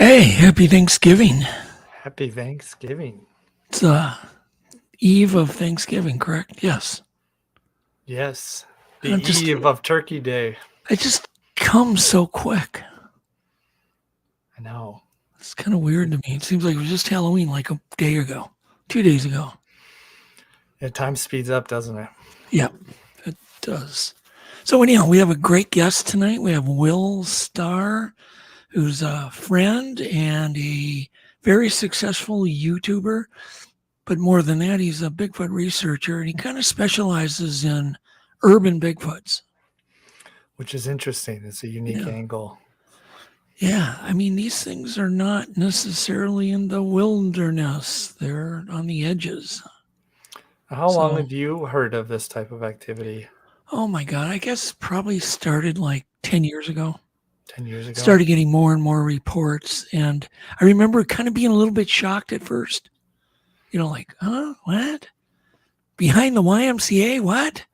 Hey, happy Thanksgiving. Happy Thanksgiving. It's eve of Thanksgiving, correct? Yes. Yes, the And eve of Turkey Day. it just comes so quick. I know. It's kind of weird to me. It seems like it was just Halloween like a day ago, 2 days ago. Yeah, time speeds up, doesn't it? Yep, it does. So anyhow, we have a great guest tonight. We have Will Starr, who's a friend and a very successful YouTuber. But more than that, he's a Bigfoot researcher, and he kind of specializes in urban Bigfoots. Which is interesting. It's a unique Yeah. angle. Yeah, I mean, these things are not necessarily in the wilderness. They're on the edges. How long have you heard of this type of activity? Oh my God, I guess probably started like 10 years ago. 10 years ago? Started getting more and more reports. And I remember kind of being a little bit shocked at first. You know, like, huh? What? Behind the YMCA? What?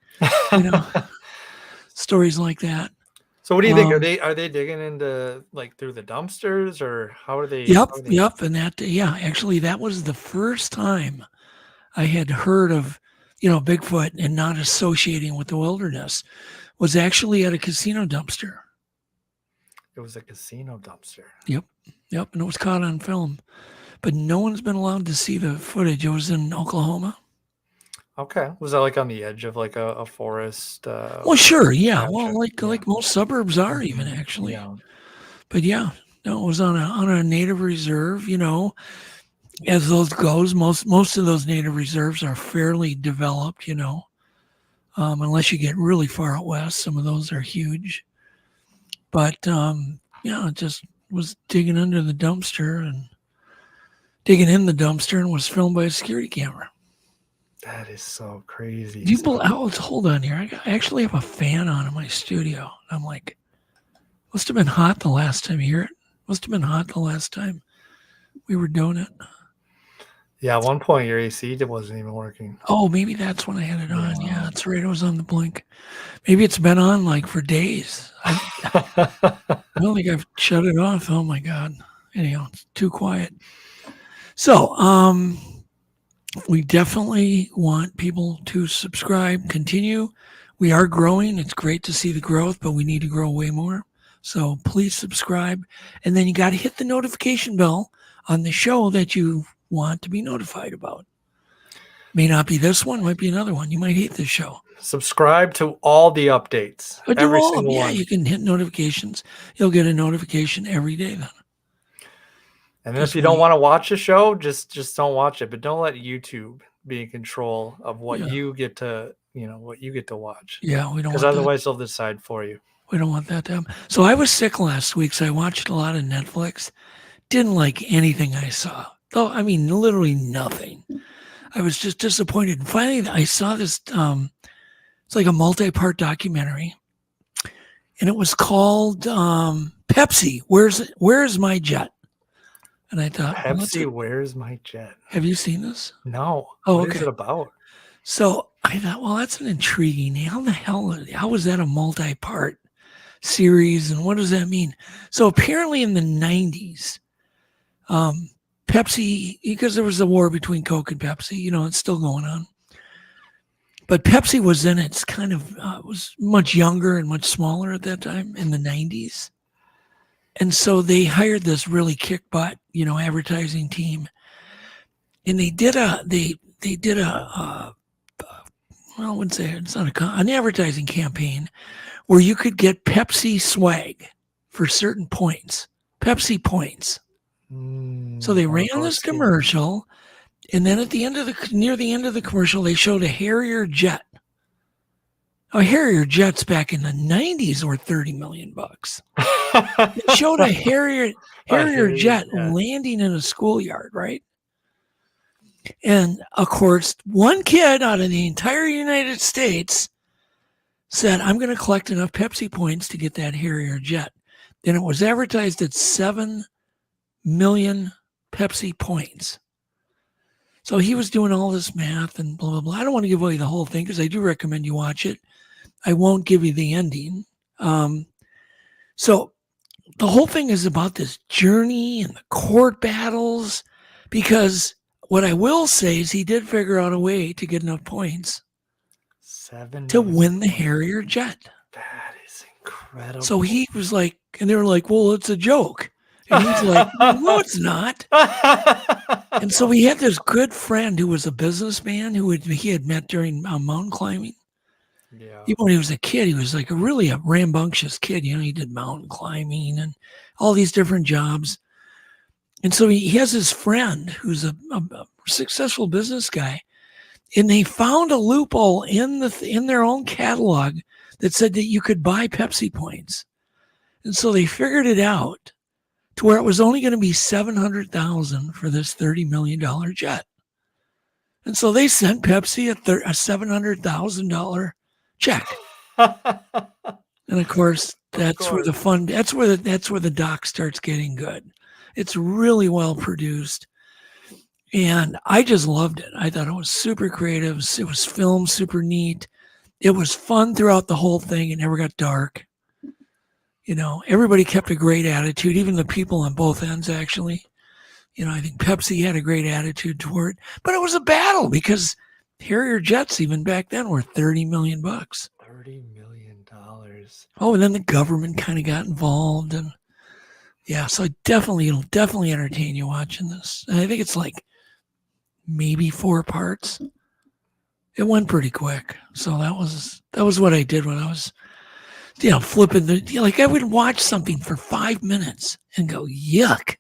You know, stories like that. So what do you think? Are they digging into like through the dumpsters, or how are they? Yep. And that, actually, that was the first time I had heard of, Bigfoot and not associating with the wilderness, was actually at a casino dumpster. It was a casino dumpster. Yep. And it was caught on film. But no one's been allowed to see the footage. It was in Oklahoma. Okay. Was that like on the edge of like a forest? Well, sure. Yeah. Well, like most suburbs are even actually. Yeah. But yeah, no, it was on a native reserve, as those goes. Most of those native reserves are fairly developed, unless you get really far out west. Some of those are huge. But it just was digging in the dumpster and was filmed by a security camera. That is so crazy. Hold on here. I actually have a fan on in my studio. I'm like, must have been hot the last time you hear it. Must have been hot the last time we were doing it. Yeah, at one point your AC wasn't even working. Oh, maybe that's when I had it on. Yeah, that's right. It was on the blink. Maybe it's been on like for days. I don't think I've shut it off. Oh my God. Anyhow, it's too quiet. So, we definitely want people to subscribe, continue. We are growing. It's great to see the growth, but we need to grow way more. So please subscribe. And then you got to hit the notification bell on the show that you want to be notified about. May not be this one, might be another one. You might hate this show. Subscribe to all the updates. Every single one. You can hit notifications. You'll get a notification every day then. And then if you don't want to watch the show, just don't watch it. But don't let YouTube be in control of what you get to, what you get to watch. Yeah, we don't. Because otherwise they'll decide for you. We don't want that to happen. So I was sick last week, so I watched a lot of Netflix. Didn't like anything I saw. Though, I mean, literally nothing. I was just disappointed. And finally, I saw this, it's like a multi-part documentary. And it was called Pepsi, Where's My Jet? And I thought, Pepsi, Where's My Jet? Have you seen this? No. Oh, what is it about? So I thought, well, that's an intriguing. How was that a multi-part series? And what does that mean? So apparently in the 90s, Pepsi, because there was a war between Coke and Pepsi, it's still going on. But Pepsi was in its kind of, was much younger and much smaller at that time in the 90s. And so they hired this really kick butt, advertising team. And they did I wouldn't say it's not an advertising campaign where you could get Pepsi swag for certain points, Pepsi points. So they ran this commercial, and then near the end of the commercial, they showed a Harrier jet. Harrier jets back in the 90s were $30 million. They showed a Harrier jet landing in a schoolyard, right? And of course, one kid out of the entire United States said, I'm going to collect enough Pepsi points to get that Harrier jet. And it was advertised at 7 million Pepsi points. So he was doing all this math and blah, blah, blah. I don't want to give away the whole thing because I do recommend you watch it. I won't give you the ending. So the whole thing is about this journey and the court battles, because what I will say is he did figure out a way to get enough points to win the Harrier jet. That is incredible. So he was like, and they were like, well, it's a joke. And he's like, no, it's not. And so he had this good friend who was a businessman he had met during mountain climbing. Yeah. Even when he was a kid, he was like a rambunctious kid. He did mountain climbing and all these different jobs. And so he has his friend who's a successful business guy. And they found a loophole in their own catalog that said that you could buy Pepsi points. And so they figured it out to where it was only going to be $700,000 for this $30 million jet. And so they sent Pepsi a $700,000 check. And of course, where the fun, that's where the doc starts getting good. It's really well produced. And I just loved it. I thought it was super creative. It was filmed super neat. It was fun throughout the whole thing. It never got dark. Everybody kept a great attitude, even the people on both ends, actually. I think Pepsi had a great attitude toward it. But it was a battle because Harrier jets, even back then, were $30 million. $30 million. Oh, and then the government kind of got involved. And yeah, so it'll definitely entertain you watching this. And I think it's like maybe 4 parts. It went pretty quick. So that was what I did when I was, flipping I would watch something for 5 minutes and go, yuck,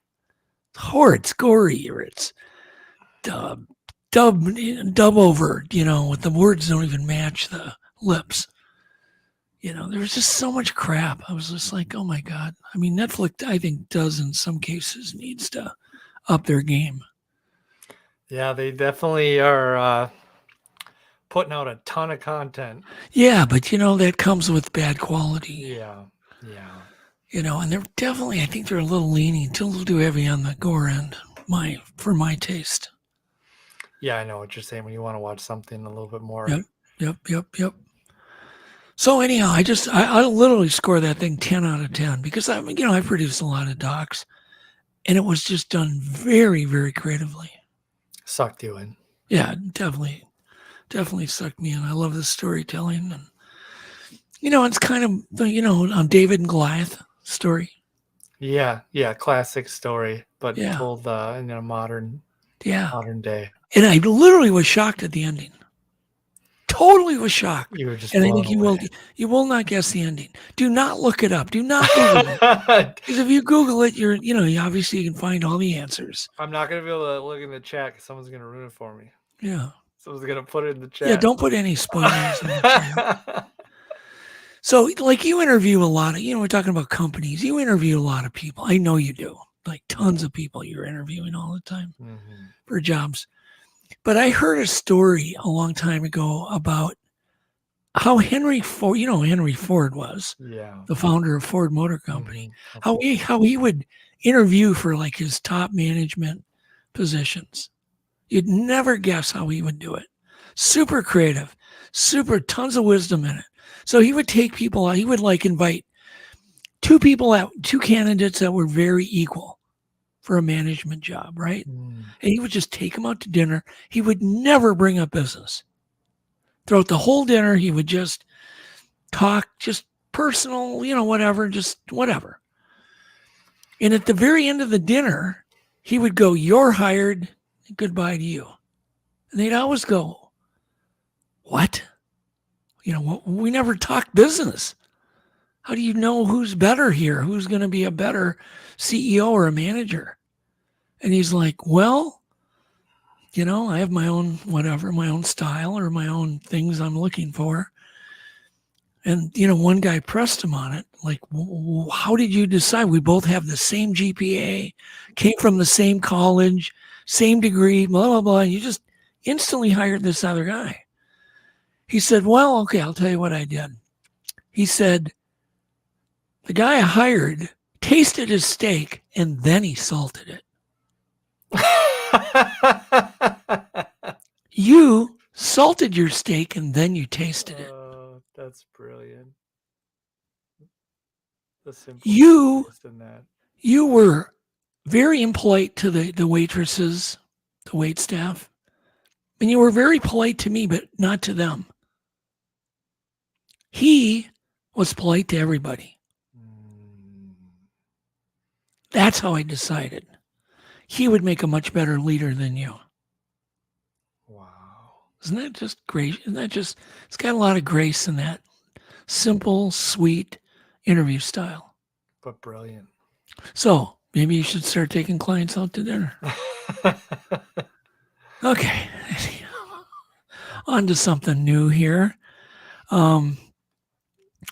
horrid, gory, or it's dub over, with the words don't even match the lips. There was just so much crap. I was just like, oh my God. I mean, Netflix, I think, does in some cases needs to up their game. Yeah, they definitely are putting out a ton of content. Yeah, but that comes with bad quality. Yeah. And they're definitely, I think they're a little leaning, a little too heavy on the gore end, for my taste. Yeah, I know what you're saying when you want to watch something a little bit more. Yep. So anyhow, I literally score that thing 10 out of 10 because I produced a lot of docs, and it was just done very, very creatively. Sucked you in. Yeah, definitely sucked me in. I love the storytelling, and it's kind of on David and Goliath story. Yeah, classic story, but told in a modern day. And I literally was shocked at the ending. Totally was shocked. You were just and I think you will not guess the ending. Do not look it up. Do not Google it. Because if you Google it, you obviously you can find all the answers. I'm not going to be able to look in the chat because someone's going to ruin it for me. Yeah. Someone's going to put it in the chat. Yeah, don't put any spoilers in the chat. So, you interview a lot of, we're talking about companies. You interview a lot of people. I know you do. Like tons of people you're interviewing all the time for jobs. But I heard a story a long time ago about how Henry Ford, Henry Ford was the founder of Ford Motor Company, how he would interview for his top management positions. You'd never guess how he would do it. Super creative, tons of wisdom in it. So he would take people out. He would invite two candidates that were very equal for a management job, right? And he would just take them out to dinner. He would never bring up business. Throughout the whole dinner, he would just talk, just personal, whatever, just whatever. And at the very end of the dinner, he would go, "You're hired. Goodbye to you." And they'd always go, "What? We never talked business. How do you know who's better here? Who's going to be a better CEO or a manager?" And he's like, "Well, I have my own whatever, my own style or my own things I'm looking for." And, one guy pressed him on it. Like, how did you decide? We both have the same GPA, came from the same college, same degree, blah, blah, blah. And you just instantly hired this other guy. He said, "Well, okay, I'll tell you what I did." He said, "The guy I hired tasted his steak and then he salted it. You salted your steak and then you tasted it." That's brilliant. The simple You taste in that. you were very impolite to the waitresses, the wait staff. And you were very polite to me, but not to them. He was polite to everybody. That's how I decided. He would make a much better leader than you. Wow. Isn't that just great? Isn't that just, it's got a lot of grace in that simple, sweet interview style. But brilliant. So maybe you should start taking clients out to dinner. Okay. On to something new here. Blah,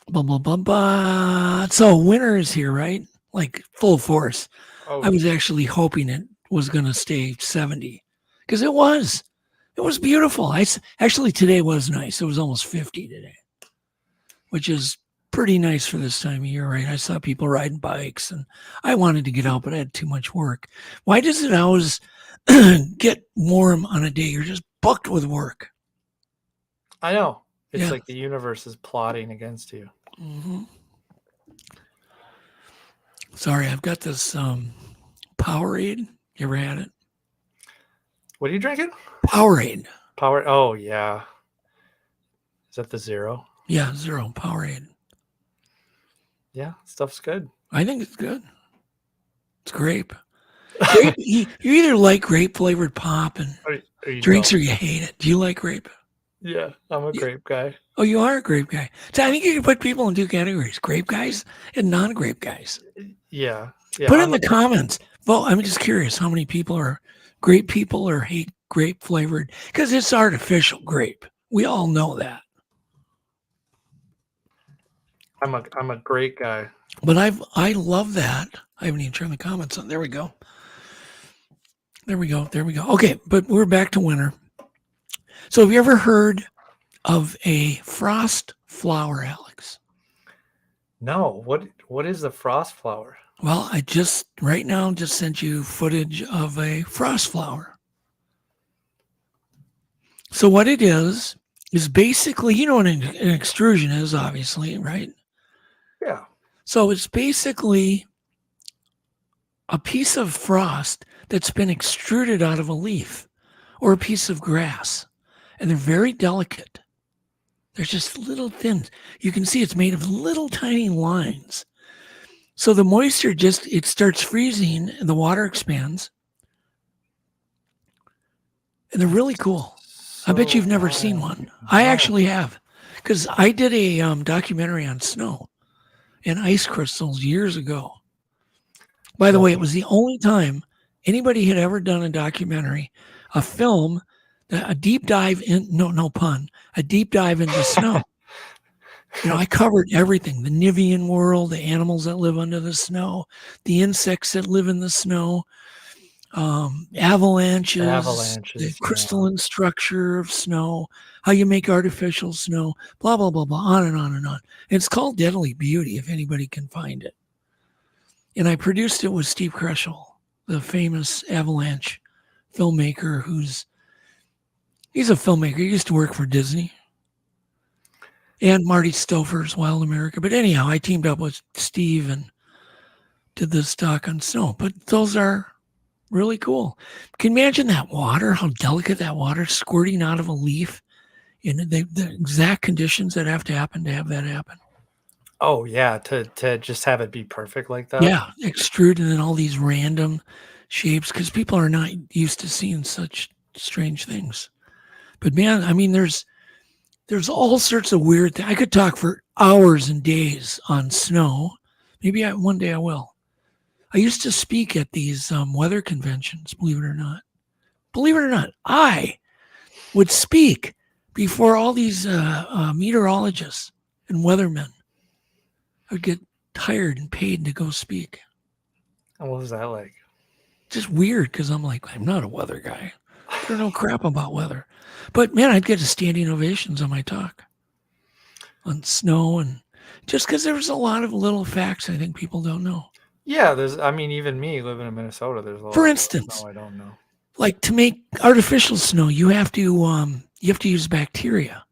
blah, blah, blah. So winter is here, right? Like full force. Oh, I was actually hoping it was going to stay 70 because it was. It was beautiful. Actually, today was nice. It was almost 50 today, which is pretty nice for this time of year, right? I saw people riding bikes and I wanted to get out, but I had too much work. Why does it always get warm on a day you're just booked with work? I know. It's Yeah. like the universe is plotting against you. Mm-hmm. Sorry, I've got this Powerade. You ever had it? What are you drinking? Powerade. Power. Oh, yeah. Is that the zero? Yeah, zero Powerade. Yeah, stuff's good. I think it's good. It's grape. You either like grape flavored pop and Or you drinks don't. or you hate it. Do you like grape? Yeah, I'm a grape guy. Oh, you are a grape guy. So I think you can put people in two categories: grape guys and non-grape guys. Yeah. Put in the comments. Well, I'm just curious how many people are grape people or hate grape flavored because it's artificial grape. We all know that. I'm a great guy. But I love that. I haven't even turned the comments on. There we go. There we go. There we go. Okay, but we're back to winter. So have you ever heard of a frost flower, Alex? No. What is the frost flower? Well, I just right now just sent you footage of a frost flower. So what it is basically, you know what an extrusion is, obviously, right? Yeah. So it's basically a piece of frost that's been extruded out of a leaf or a piece of grass. And they're very delicate. They're just little thin. You can see it's made of little tiny lines. So the moisture it starts freezing and the water expands. And they're really cool. I bet you've never seen one. I actually have. Because I did a documentary on snow and ice crystals years ago. By the way, it was the only time anybody had ever done a documentary, a film, a deep dive in, no pun, a deep dive into snow. You know, I covered everything, the Nivian world, the animals that live under the snow, the insects that live in the snow, avalanches, the crystalline structure of snow, how you make artificial snow, blah, blah, blah, blah, on and on and on. And it's called Deadly Beauty, if anybody can find it. And I produced it with Steve Kreschel, the famous avalanche filmmaker he's a filmmaker. He used to work for Disney. And Marty Stouffer's Wild America. But anyhow, I teamed up with Steve and did this doc on snow. But those are really cool. Can you imagine that water, how delicate that water squirting out of a leaf in the exact conditions that have to happen to have that happen? Oh, yeah, to just have it be perfect like that? Yeah, extruded in all these random shapes because people are not used to seeing such strange things. But man, I mean, there's all sorts of weird things. I could talk for hours and days on snow. Maybe one day I will. I used to speak at these weather conventions, believe it or not. Believe it or not, I would speak before all these meteorologists and weathermen. I would get hired and paid to go speak. And what was that like? Just weird because I'm like, I'm not a weather guy. I don't know crap about weather. But man, I'd get a standing ovations on my talk on snow, and just because there was a lot of little facts I think people don't know. Yeah, even me living in Minnesota, there's a lot For instance, snow I don't know. Like to make artificial snow, you have to use bacteria.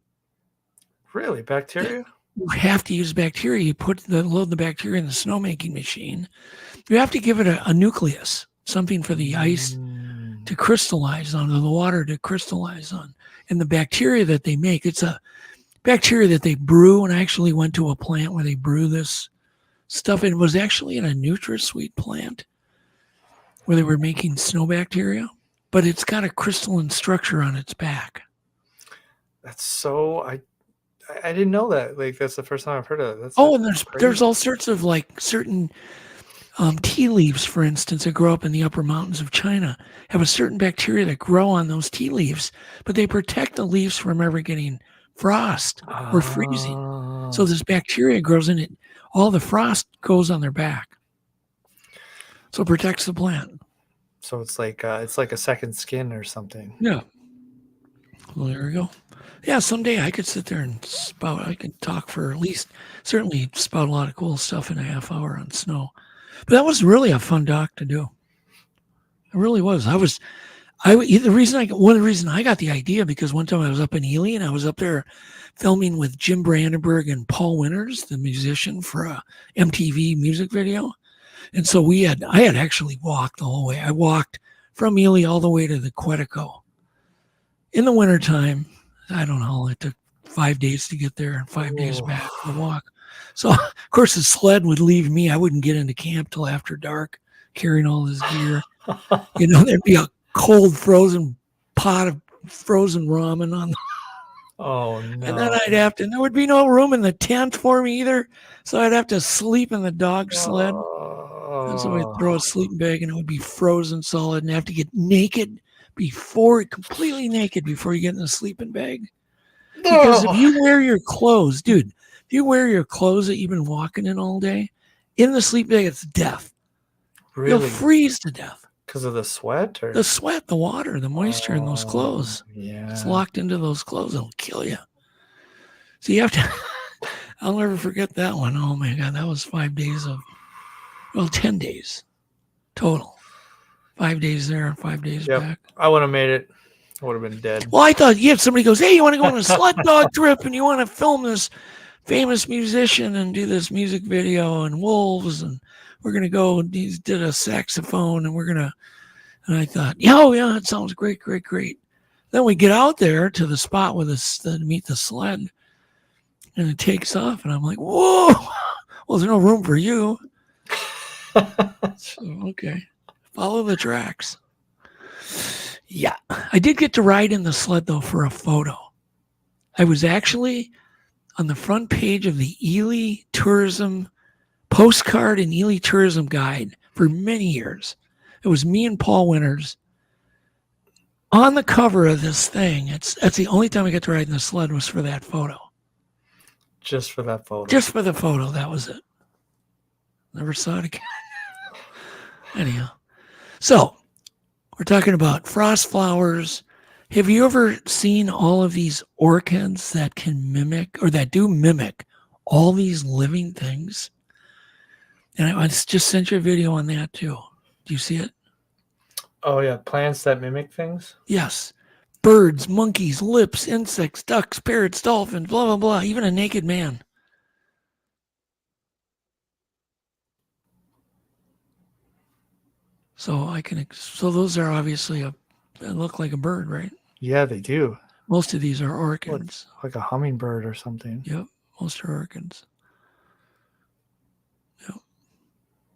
Really? Bacteria? You have to use bacteria. You load the bacteria in the snowmaking machine. You have to give it a nucleus, something for the ice to crystallize on, or the water to crystallize on. And the bacteria that they make, it's a bacteria that they brew. And I actually went to a plant where they brew this stuff. It was actually in a NutraSweet plant where they were making snow bacteria, but it's got a crystalline structure on its back. That's so I didn't know that. Like, that's the first time I've heard of it. And there's all sorts of like certain tea leaves, for instance, that grow up in the upper mountains of China have a certain bacteria that grow on those tea leaves, but they protect the leaves from ever getting frost or freezing. So this bacteria grows in it. All the frost goes on their back. So it protects the plant. So it's like a second skin or something. Yeah. Well, there we go. Yeah, someday I could sit there and spout. I could talk for at least, certainly spout a lot of cool stuff in a half hour on snow. But that was really a fun doc to do. It really was. One of the reason I got the idea, because one time I was up in Ely and I was up there filming with Jim Brandenburg and Paul Winters, the musician, for a MTV music video. And so I had actually walked the whole way. I walked from Ely all the way to the Quetico. In the wintertime, I don't know, it took 5 days to get there and 5 days back to walk. So, of course, the sled would leave me. I wouldn't get into camp till after dark, carrying all this gear. There'd be a cold frozen pot of frozen ramen on the Oh, no. And then there would be no room in the tent for me either. So I'd have to sleep in the dog sled. And so I'd throw a sleeping bag and it would be frozen solid and have to get naked completely naked before you get in the sleeping bag. Because if you wear your clothes, dude, if you wear your clothes that you've been walking in all day, in the sleeping bag, it's death. Really? You'll freeze to death. Because of the sweat? Or? The sweat, the water, the moisture in those clothes. Yeah. It's locked into those clothes. It'll kill you. So you have to, I'll never forget that one. Oh my God, that was 5 days 10 days total. 5 days there, 5 days back. I wouldn't have made it. I would have been dead. Well, I thought, somebody goes, hey, you want to go on a sled dog trip and you want to film this famous musician and do this music video and wolves and we're going to go, and he did a saxophone and I thought, yeah, it sounds great. Then we get out there to the spot with to meet the sled and it takes off and I'm like, whoa, well, there's no room for you. So, okay. Follow the tracks. Yeah. I did get to ride in the sled, though, for a photo. I was actually on the front page of the Ely Tourism postcard and Ely Tourism Guide for many years. It was me and Paul Winters on the cover of this thing. That's the only time I got to ride in the sled was for that photo. Just for that photo? Just for the photo. That was it. Never saw it again. Anyhow. So, we're talking about frost flowers. Have you ever seen all of these orchids that can mimic, or that do mimic, all these living things? And I just sent you a video on that too. Do you see it? Oh, yeah. Plants that mimic things? Yes. Birds, monkeys, lips, insects, ducks, parrots, dolphins, blah, blah, blah. Even a naked man. So those are obviously they look like a bird, right? Yeah, they do. Most of these are orchids. Like a hummingbird or something. Yep, most are orchids. Yep.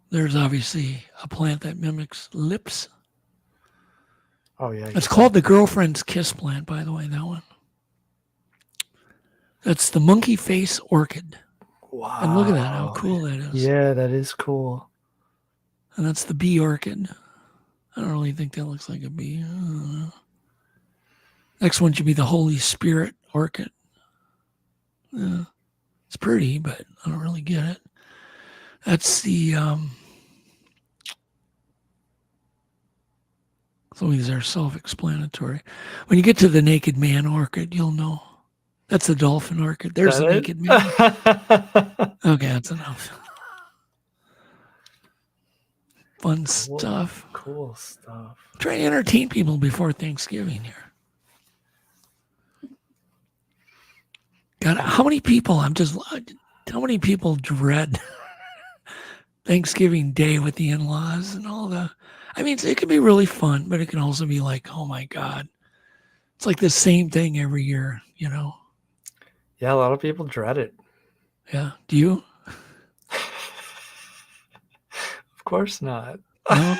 There's obviously a plant that mimics lips. Oh, yeah. It's called the girlfriend's kiss plant, by the way, that one. That's the monkey face orchid. Wow. And look at that, how cool that is. Yeah, that is cool. And that's the bee orchid. I don't really think that looks like a bee. I don't know. Next one should be the Holy Spirit orchid. Yeah, it's pretty, but I don't really get it. That's the so these are self-explanatory. When you get to the naked man orchid, you'll know. That's the dolphin orchid. There's the naked man. Okay, that's enough. Fun stuff. Cool stuff. Try to entertain people before Thanksgiving here. God, how many people dread Thanksgiving Day with the in-laws and all the, I mean, it can be really fun, but it can also be like, oh my God, it's like the same thing every year, you know? Yeah, a lot of people dread it. Yeah. Do you? Of course not. No?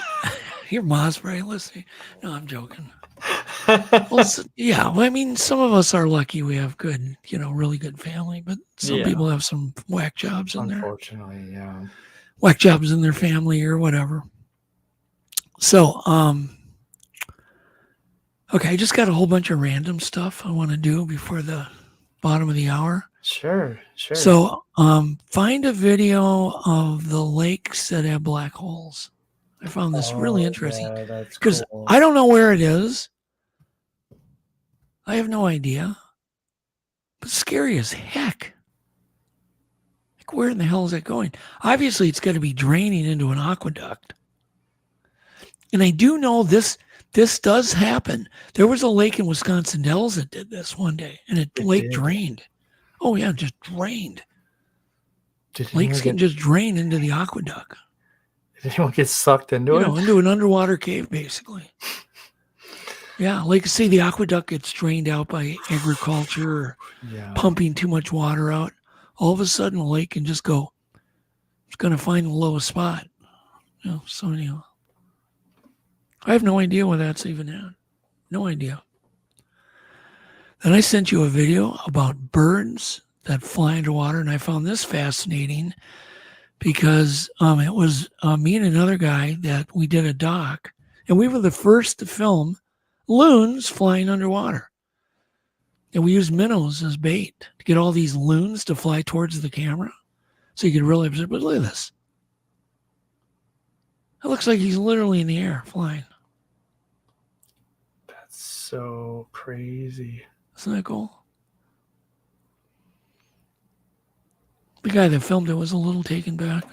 Your mom's probably listening. No, I'm joking. Well, yeah. Well, I mean, some of us are lucky we have good, really good family, but some people have some whack jobs in there. Unfortunately, yeah. Whack jobs in their family or whatever. So, okay, I just got a whole bunch of random stuff I want to do before the bottom of the hour. Sure. So, find a video of the lakes that have black holes. I found this really interesting. Yeah, that's because cool. I don't know where it is. I have no idea. But scary as heck. Like, where in the hell is it going? Obviously, it's going to be draining into an aqueduct. And I do know this does happen. There was a lake in Wisconsin Dells that did this one day, and the lake drained. Oh, yeah, just drained. Lakes can just drain into the aqueduct. Did anyone get sucked into it? Into an underwater cave, basically. Yeah, like say the aqueduct gets drained out by agriculture or pumping too much water out. All of a sudden, the lake can just go, it's going to find the lowest spot. So anyhow. I have no idea where that's even at. No idea. Then I sent you a video about birds that fly underwater, and I found this fascinating because it was me and another guy that we did a doc, and we were the first to film loons flying underwater. And we used minnows as bait to get all these loons to fly towards the camera so you could really observe. But look at this. It looks like he's literally in the air flying. That's so crazy. Isn't that cool? The guy that filmed it was a little taken back.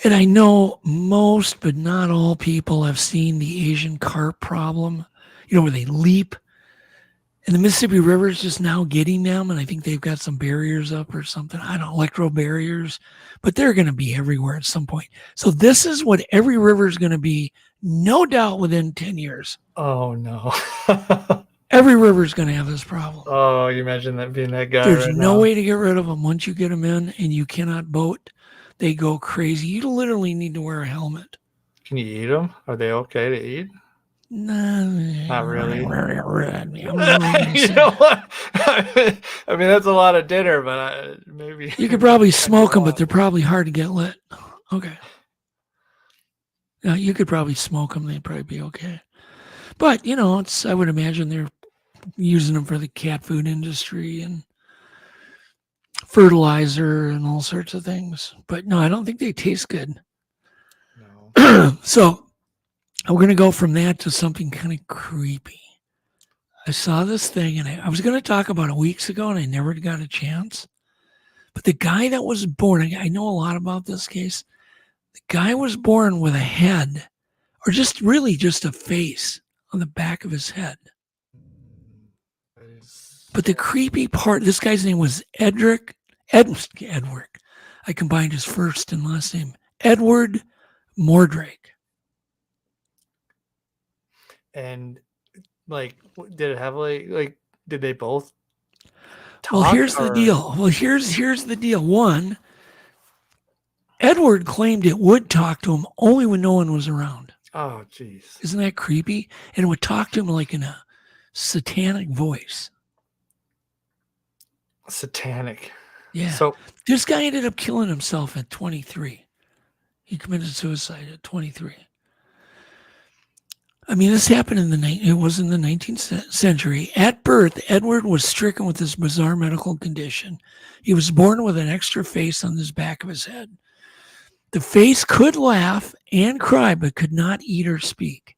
And I know most, but not all people have seen the Asian carp problem, where they leap. And the Mississippi River is just now getting them. And I think they've got some barriers up or something. I don't know, electro barriers. But they're going to be everywhere at some point. So this is what every river is going to be, no doubt, within 10 years. Oh, no. Every river is going to have this problem. Oh, you imagine that being that guy. There's no way to get rid of them. Once you get them in and you cannot boat, they go crazy. You literally need to wear a helmet. Can you eat them? Are they okay to eat? No, not really. You know what? I mean, that's a lot of dinner, but maybe you could probably smoke them, but they're probably hard to get lit. Okay. Yeah, you could probably smoke them; they'd probably be okay. But I would imagine they're using them for the cat food industry and fertilizer and all sorts of things. But no, I don't think they taste good. No. So we're going to go from that to something kind of creepy. I saw this thing, and I was going to talk about it weeks ago, and I never got a chance. But the guy that was born, I know a lot about this case. The guy was born with a head, or just a face on the back of his head. But the creepy part, this guy's name was Edward. I combined his first and last name. Edward Mordrake. And did it have did they both talk? Well, here's the deal. Here's the deal. One, Edward claimed it would talk to him only when no one was around. Oh, jeez. Isn't that creepy? And it would talk to him like in a satanic voice. Satanic. Yeah. So this guy ended up killing himself at 23. He committed suicide at 23. I mean, this happened in the 19th century. At birth, Edward was stricken with this bizarre medical condition. He was born with an extra face on the back of his head. The face could laugh and cry, but could not eat or speak.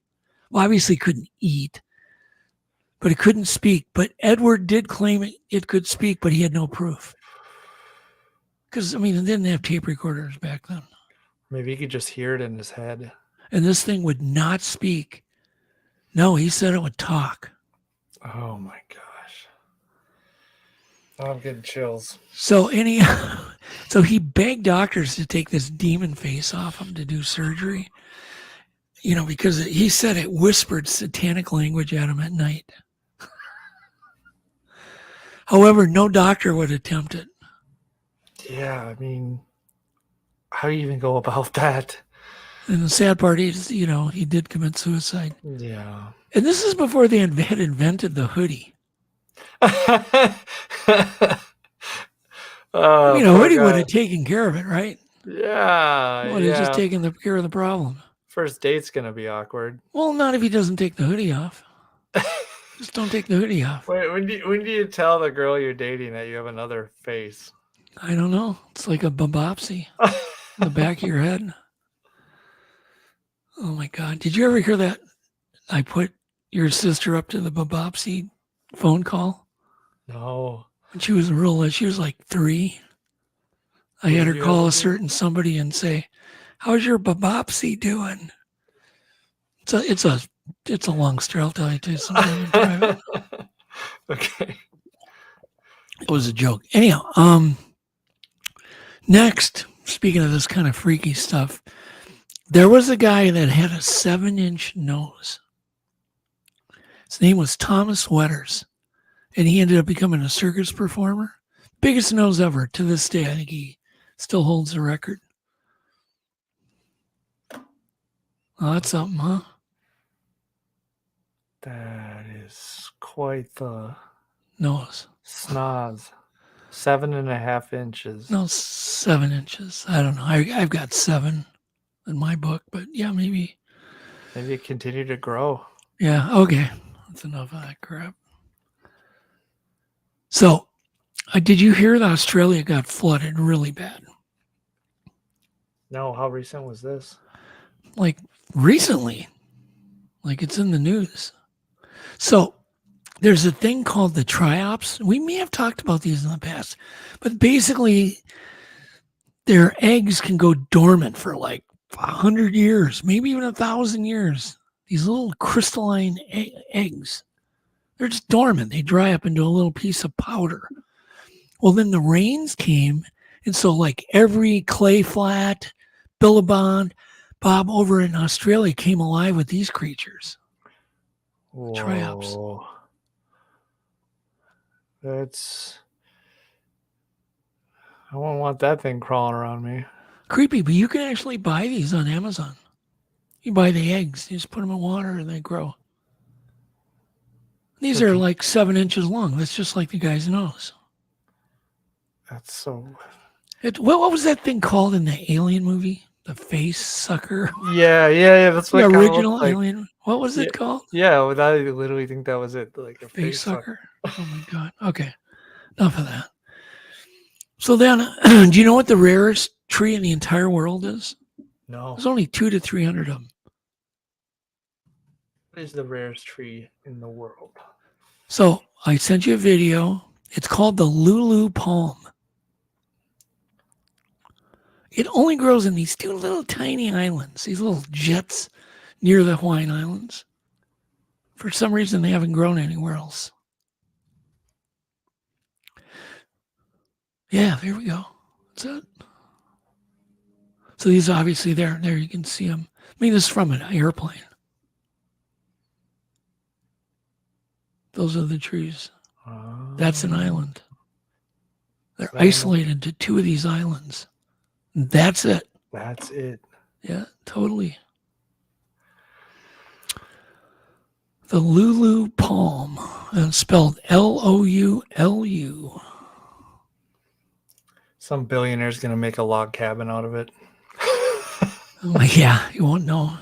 Well, obviously couldn't eat, but it couldn't speak. But Edward did claim it could speak, but he had no proof. Because, I mean, they didn't have tape recorders back then. Maybe he could just hear it in his head. And this thing would not speak. No, he said it would talk. Oh my gosh. Oh, I'm getting chills. So so he begged doctors to take this demon face off him to do surgery. Because he said it whispered satanic language at him at night. However, no doctor would attempt it. Yeah, I mean, how do you even go about that? And the sad part is, he did commit suicide. Yeah. And this is before they had invented the hoodie. A hoodie would have taken care of it, right? Yeah. Would have just taken care of the problem. First date's gonna be awkward. Well, not if he doesn't take the hoodie off. Just don't take the hoodie off. Wait, when do you tell the girl you're dating that you have another face? I don't know. It's like a babopsy in the back of your head. Oh my God. Did you ever hear that? I put your sister up to the babopsy phone call. No. When she was she was like 3. I had her call a certain somebody and say, "How's your babopsy doing?" It's a long story. I'll tell you too sometime in private. Okay. It was a joke. Anyhow, next, speaking of this kind of freaky stuff, there was a guy that had a 7-inch nose. His name was Thomas Wetters, and he ended up becoming a circus performer. Biggest nose ever. To this day, I think he still holds the record. Oh, that's something, huh? That is quite the nose. Snoz. 7.5 inches. No, 7 inches. I don't know. I've got 7 in my book, but yeah, maybe. Maybe it continued to grow. Yeah, okay. That's enough of that crap. So, did you hear that Australia got flooded really bad? No, how recent was this? Like recently. Like it's in the news. So, there's a thing called the triops. We may have talked about these in the past, but basically their eggs can go dormant for like 100 years, maybe even 1,000 years. These little crystalline eggs. They're just dormant. They dry up into a little piece of powder. Well, then the rains came, and so like every clay flat, billabong, Bob over in Australia came alive with these creatures. Whoa. Triops. I won't want that thing crawling around me. Creepy, but you can actually buy these on Amazon. You buy the eggs, you just put them in water and they grow. These are like 7 inches long. That's just like the guy's nose. That's so... What was that thing called in the Alien movie? The face sucker? Yeah. That's what the original Alien. What was it called? Yeah, I literally think that was it. Like a face sucker. Oh my God. Okay. Enough of that. So then, do you know what the rarest tree in the entire world is? No. There's only 200 to 300 of them. What is the rarest tree in the world? So I sent you a video. It's called the Lulu palm. It only grows in these 2 little tiny islands, these little jets near the Hawaiian Islands. For some reason, they haven't grown anywhere else. Yeah, there we go. That's it. So these obviously there you can see them. I mean, this is from an airplane. Those are the trees. That's an island. They're isolated to 2 of these islands. That's it. That's it. Yeah, totally. The Lulu palm, spelled Loulu. Some billionaire's going to make a log cabin out of it. Yeah, you won't know.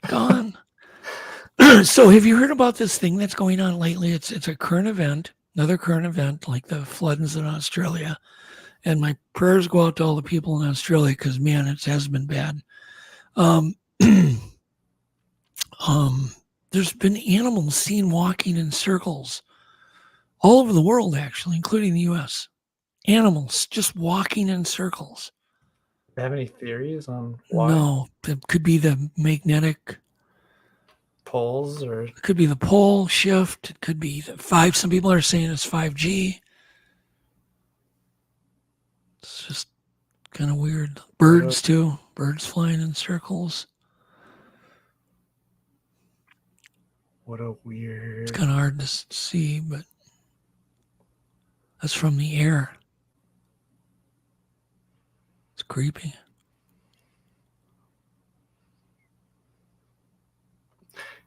Gone. So have you heard about this thing that's going on lately? It's a current event, another current event, like the floods in Australia. And my prayers go out to all the people in Australia because, man, it has been bad. There's been animals seen walking in circles all over the world, actually, including the U.S. Animals just walking in circles. Do you have any theories on why? No, it could be the magnetic poles, or it could be the pole shift. It could be the 5. Some people are saying it's 5G. It's just kind of weird. Birds too. Birds flying in circles. What a weird. It's kind of hard to see, but that's from the air. It's creepy.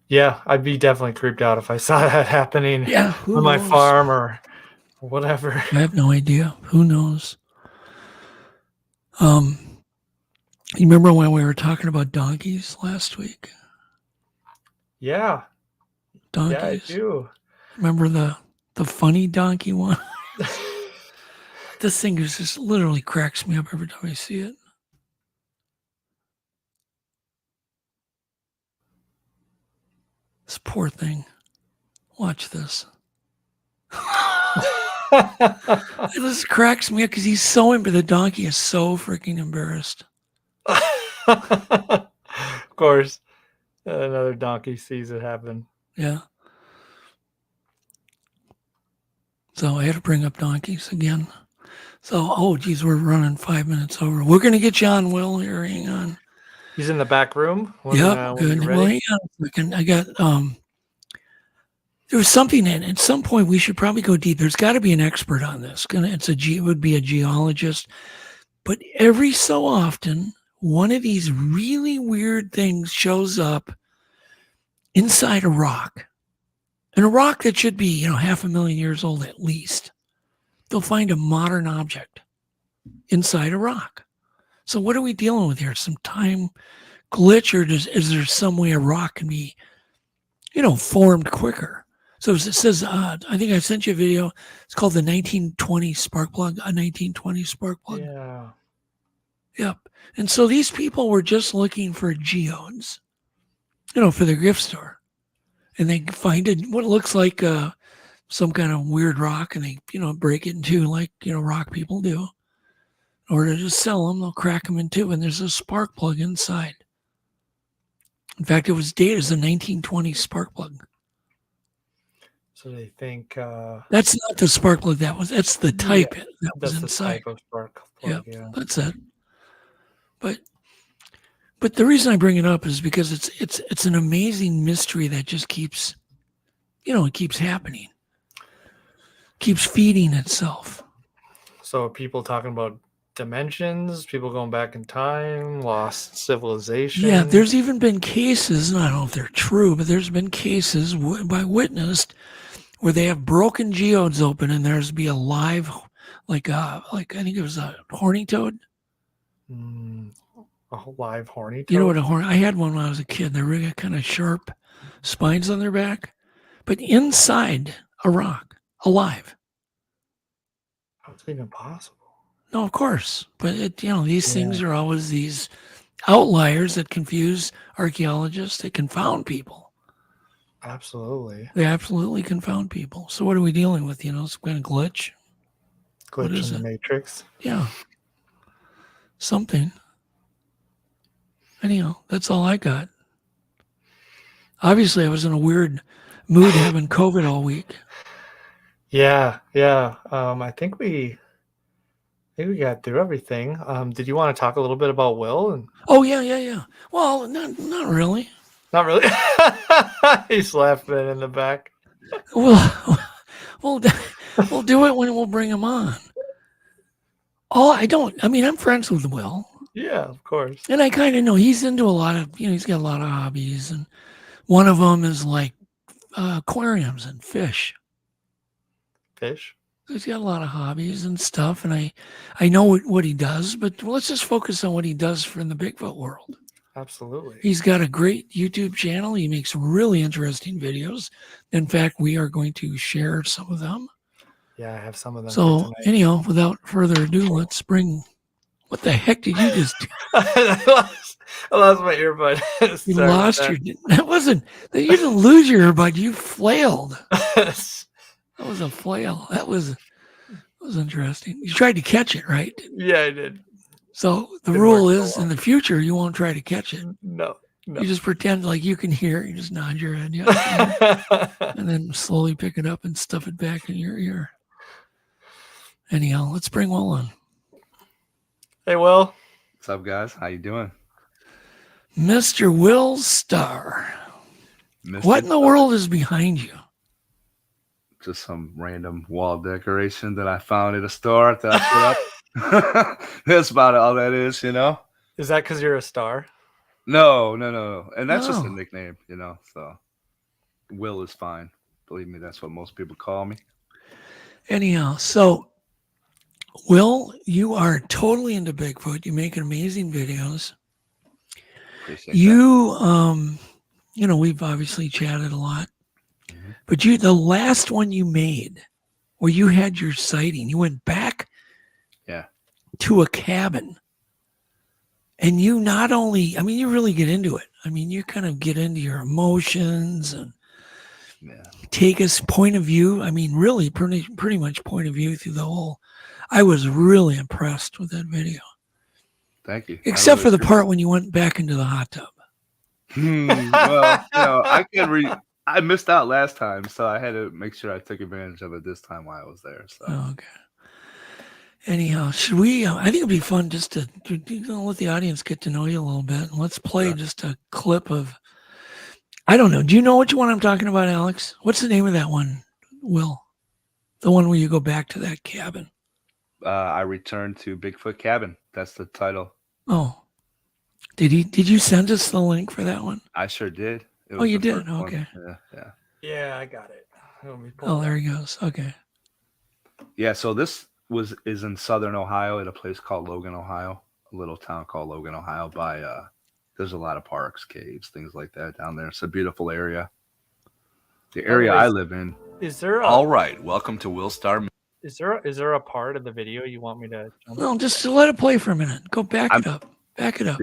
Yeah, I'd be definitely creeped out if I saw that happening on my farm or whatever. I have no idea. Who knows? You remember when we were talking about donkeys last week? Yeah. Donkeys. Yeah, I do. Remember the funny donkey one? This thing is just literally cracks me up every time I see it. This poor thing. Watch this. It just cracks me up because he's so the donkey is so freaking embarrassed. Of course. Another donkey sees it happen. Yeah. So I had to bring up donkeys again. So, oh, geez, we're running 5 minutes over. We're going to get you on, Will. Here, hang on. He's in the back room. Yeah, good. Well, hang on a second. I got, there was something in at some point we should probably go deep. There's got to be an expert on this. It would be a geologist. But every so often, one of these really weird things shows up inside a rock. And a rock that should be, 500,000 years old at least. They'll find a modern object inside a rock. So what are we dealing with here? Some time glitch, or is there some way a rock can be, formed quicker? So it says, I think I sent you a video. It's called the 1920 spark plug, a 1920 spark plug. Yeah. Yep. And so these people were just looking for geodes, for their gift store. And they find what looks like some kind of weird rock, and they, break it in two like, rock people do. Or to just sell them, they'll crack them in two, and there's a spark plug inside. In fact, it was dated as a 1920 spark plug. So they think that's not the spark plug. That's the type that was inside. The type of spark plug. Yeah, that's it. But the reason I bring it up is because it's an amazing mystery that just keeps, it keeps happening, keeps feeding itself. So people talking about dimensions, people going back in time, lost civilization. Yeah, there's even been cases, and I don't know if they're true, but there's been cases by witnessed where they have broken geodes open, and there's be a live, like I think it was a horny toad. A live horny toad? You know what I had one when I was a kid. They really got kind of sharp spines on their back, but inside a rock, alive. How's it even possible? No, of course. But, these things are always these outliers that confuse archaeologists. They confound people. Absolutely. They absolutely confound people. So what are we dealing with? Some kind of glitch? Glitch in the Matrix? Yeah. Something. Anyhow, that's all I got. Obviously, I was in a weird mood having COVID all week. Yeah. I think we got through everything. Did you want to talk a little bit about Will? Oh, yeah. Well, not really. Not really? He's laughing in the back. We'll do it when we'll bring him on. I'm friends with Will. Yeah, of course. And I kind of know he's into a lot of, he's got a lot of hobbies. And one of them is like aquariums and fish. Fish? He's got a lot of hobbies and stuff. And I know what he does, but let's just focus on what he does in the Bigfoot world. Absolutely. He's got a great YouTube channel. He makes really interesting videos. In fact, we are going to share some of them. Yeah, I have some of them. So anyhow, without further ado, let's bring... What the heck did you just do? I lost my earbud. You lost your... That wasn't... You didn't lose your earbud. You flailed. That was a flail. That was interesting. You tried to catch it, right? Yeah, I did. So the rule is, in the future, you won't try to catch it. No. No. You just pretend like you can hear it. You just nod your head, yeah, and then slowly pick it up and stuff it back in your ear. Anyhow, let's bring Will on. Hey, Will. What's up, guys? How you doing? Mr. Will Starr. What in the world is behind you? Just some random wall decoration that I found at a store that I put up. That's about all that is, you know? Is that because you're a star? No. And that's just a Oh. nickname, you know? So Will is fine. Believe me, that's what most people call me. Anyhow, so Will, you are totally into Bigfoot. You make amazing videos. Appreciate that. You know, we've obviously chatted a lot, but the last one you made where you had your sighting, you went back to a cabin, and you not only, I mean, you really get into it. I mean, you kind of get into your emotions and take us point of view. I mean, really pretty much point of view through the whole. I was really impressed with that video. Thank you. Except for the part when you went back into the hot tub. Well, you know, I missed out last time, so I had to make sure I took advantage of it this time while I was there. So okay. Anyhow, should we? I think it'd be fun just to let the audience get to know you a little bit. And let's play just a clip of. I don't know. Do you know which one I'm talking about, Alex? What's the name of that one, Will? The one where you go back to that cabin. I returned to Bigfoot Cabin. That's the title. Oh, did you send us the link for that one? I sure did. Oh, you did? Okay. Yeah, I got it. Oh, there he goes. Okay. Yeah, so this is in southern Ohio at a place called Logan, Ohio, a little town called Logan, Ohio. There's a lot of parks, caves, things like that down there. It's a beautiful area. The area I live in. Is there all right? Welcome to Will Starr. Is there a part of the video you want me to jump Well, just to let it play for a minute. Go back it up. Back it up.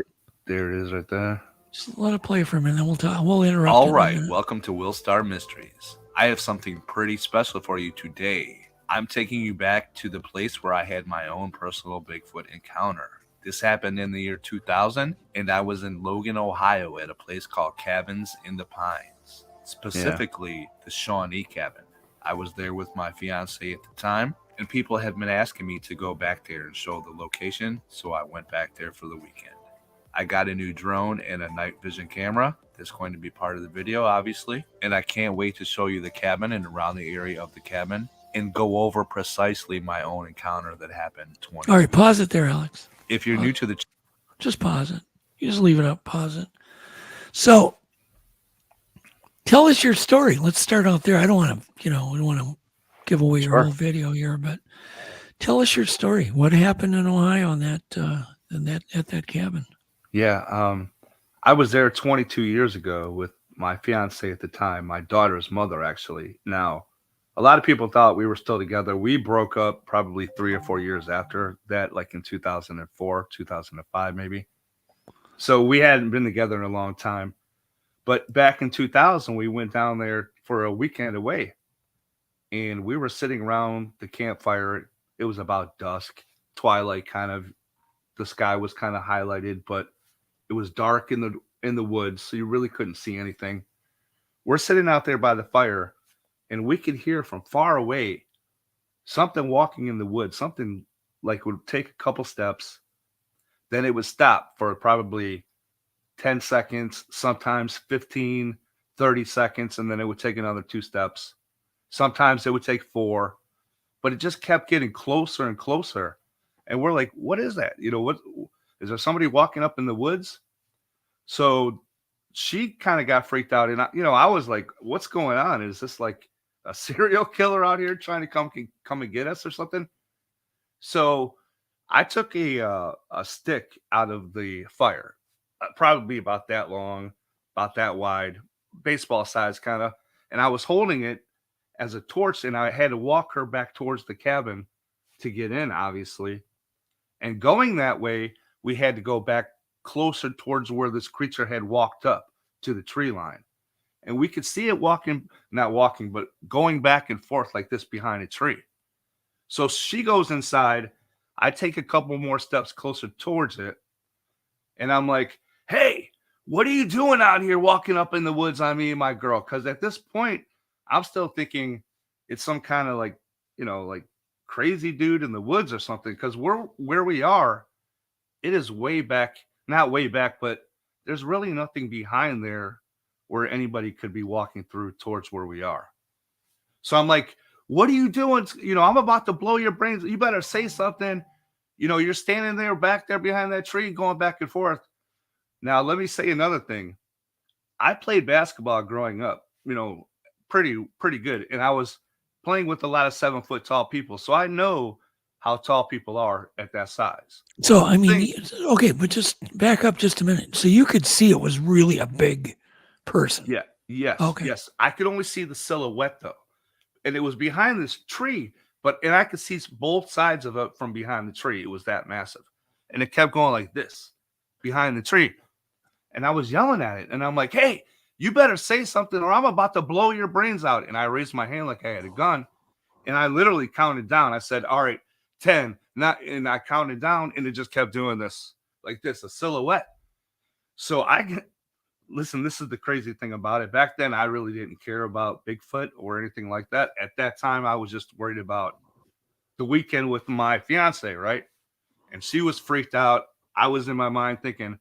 There it is right there. Just let it play for a minute, then we'll talk. We'll interrupt. All right, welcome to Will Starr Mysteries. I have something pretty special for you today. I'm taking you back to the place where I had my own personal Bigfoot encounter. This happened in the year 2000, and I was in Logan, Ohio at a place called Cabins in the Pines, specifically the Shawnee Cabin. I was there with my fiance at the time, and people had been asking me to go back there and show the location, so I went back there for the weekend. I got a new drone and a night vision camera. That's going to be part of the video, obviously, and I can't wait to show you the cabin and around the area of the cabin and go over precisely my own encounter that happened 20 All right, pause it there, Alex. If you're new to the just pause it. You just leave it up, pause it. So tell us your story. Let's start out there. I don't want to, we don't want to give away your whole video here, but tell us your story. What happened in Ohio on at that cabin? Yeah, I was there 22 years ago with my fiance at the time, my daughter's mother, actually. Now, a lot of people thought we were still together. We broke up probably 3 or 4 years after that, like in 2004, 2005, maybe. So we hadn't been together in a long time. But back in 2000, we went down there for a weekend away. And we were sitting around the campfire. It was about dusk, twilight kind of. The sky was kind of highlighted, but it was dark in the woods, so you really couldn't see anything. We're sitting out there by the fire, and we could hear from far away something walking in the woods, something like would take a couple steps, then it would stop for probably 10 seconds, sometimes 15, 30 seconds, and then it would take another 2 steps. Sometimes it would take 4, but it just kept getting closer and closer. And we're like, what is that? What is there, somebody walking up in the woods? So she kind of got freaked out. And I was like, what's going on? Is this like a serial killer out here trying to come and get us or something? So I took a stick out of the fire, probably about that long, about that wide, baseball size kind of. And I was holding it as a torch, and I had to walk her back towards the cabin to get in, obviously. And going that way, we had to go back closer towards where this creature had walked up to the tree line. And we could see it not walking, but going back and forth like this behind a tree. So she goes inside. I take a couple more steps closer towards it. And I'm like, hey, what are you doing out here walking up in the woods on me and my girl? Because at this point, I'm still thinking it's some kind of like, like crazy dude in the woods or something. Because we're where we are, it is way back, not way back, but there's really nothing behind there where anybody could be walking through towards where we are. So I'm like, what are you doing? I'm about to blow your brains. You better say something. You're standing there back there behind that tree going back and forth. Now, let me say another thing. I played basketball growing up, pretty good. And I was playing with a lot of 7-foot tall people. So I know how tall people are at that size. So, I mean, okay, but just back up just a minute. So you could see it was really a big person. Yeah. Yes. Okay. Yes. I could only see the silhouette though. And it was behind this tree, and I could see both sides of it from behind the tree. It was that massive. And it kept going like this behind the tree. And I was yelling at it. And I'm like, hey, you better say something or I'm about to blow your brains out. And I raised my hand like I had a gun. And I literally counted down. I said, all right, 10. And I counted down and it just kept doing this, like this, a silhouette. So listen, this is the crazy thing about it. Back then, I really didn't care about Bigfoot or anything like that. At that time, I was just worried about the weekend with my fiance, right? And she was freaked out. I was in my mind thinking,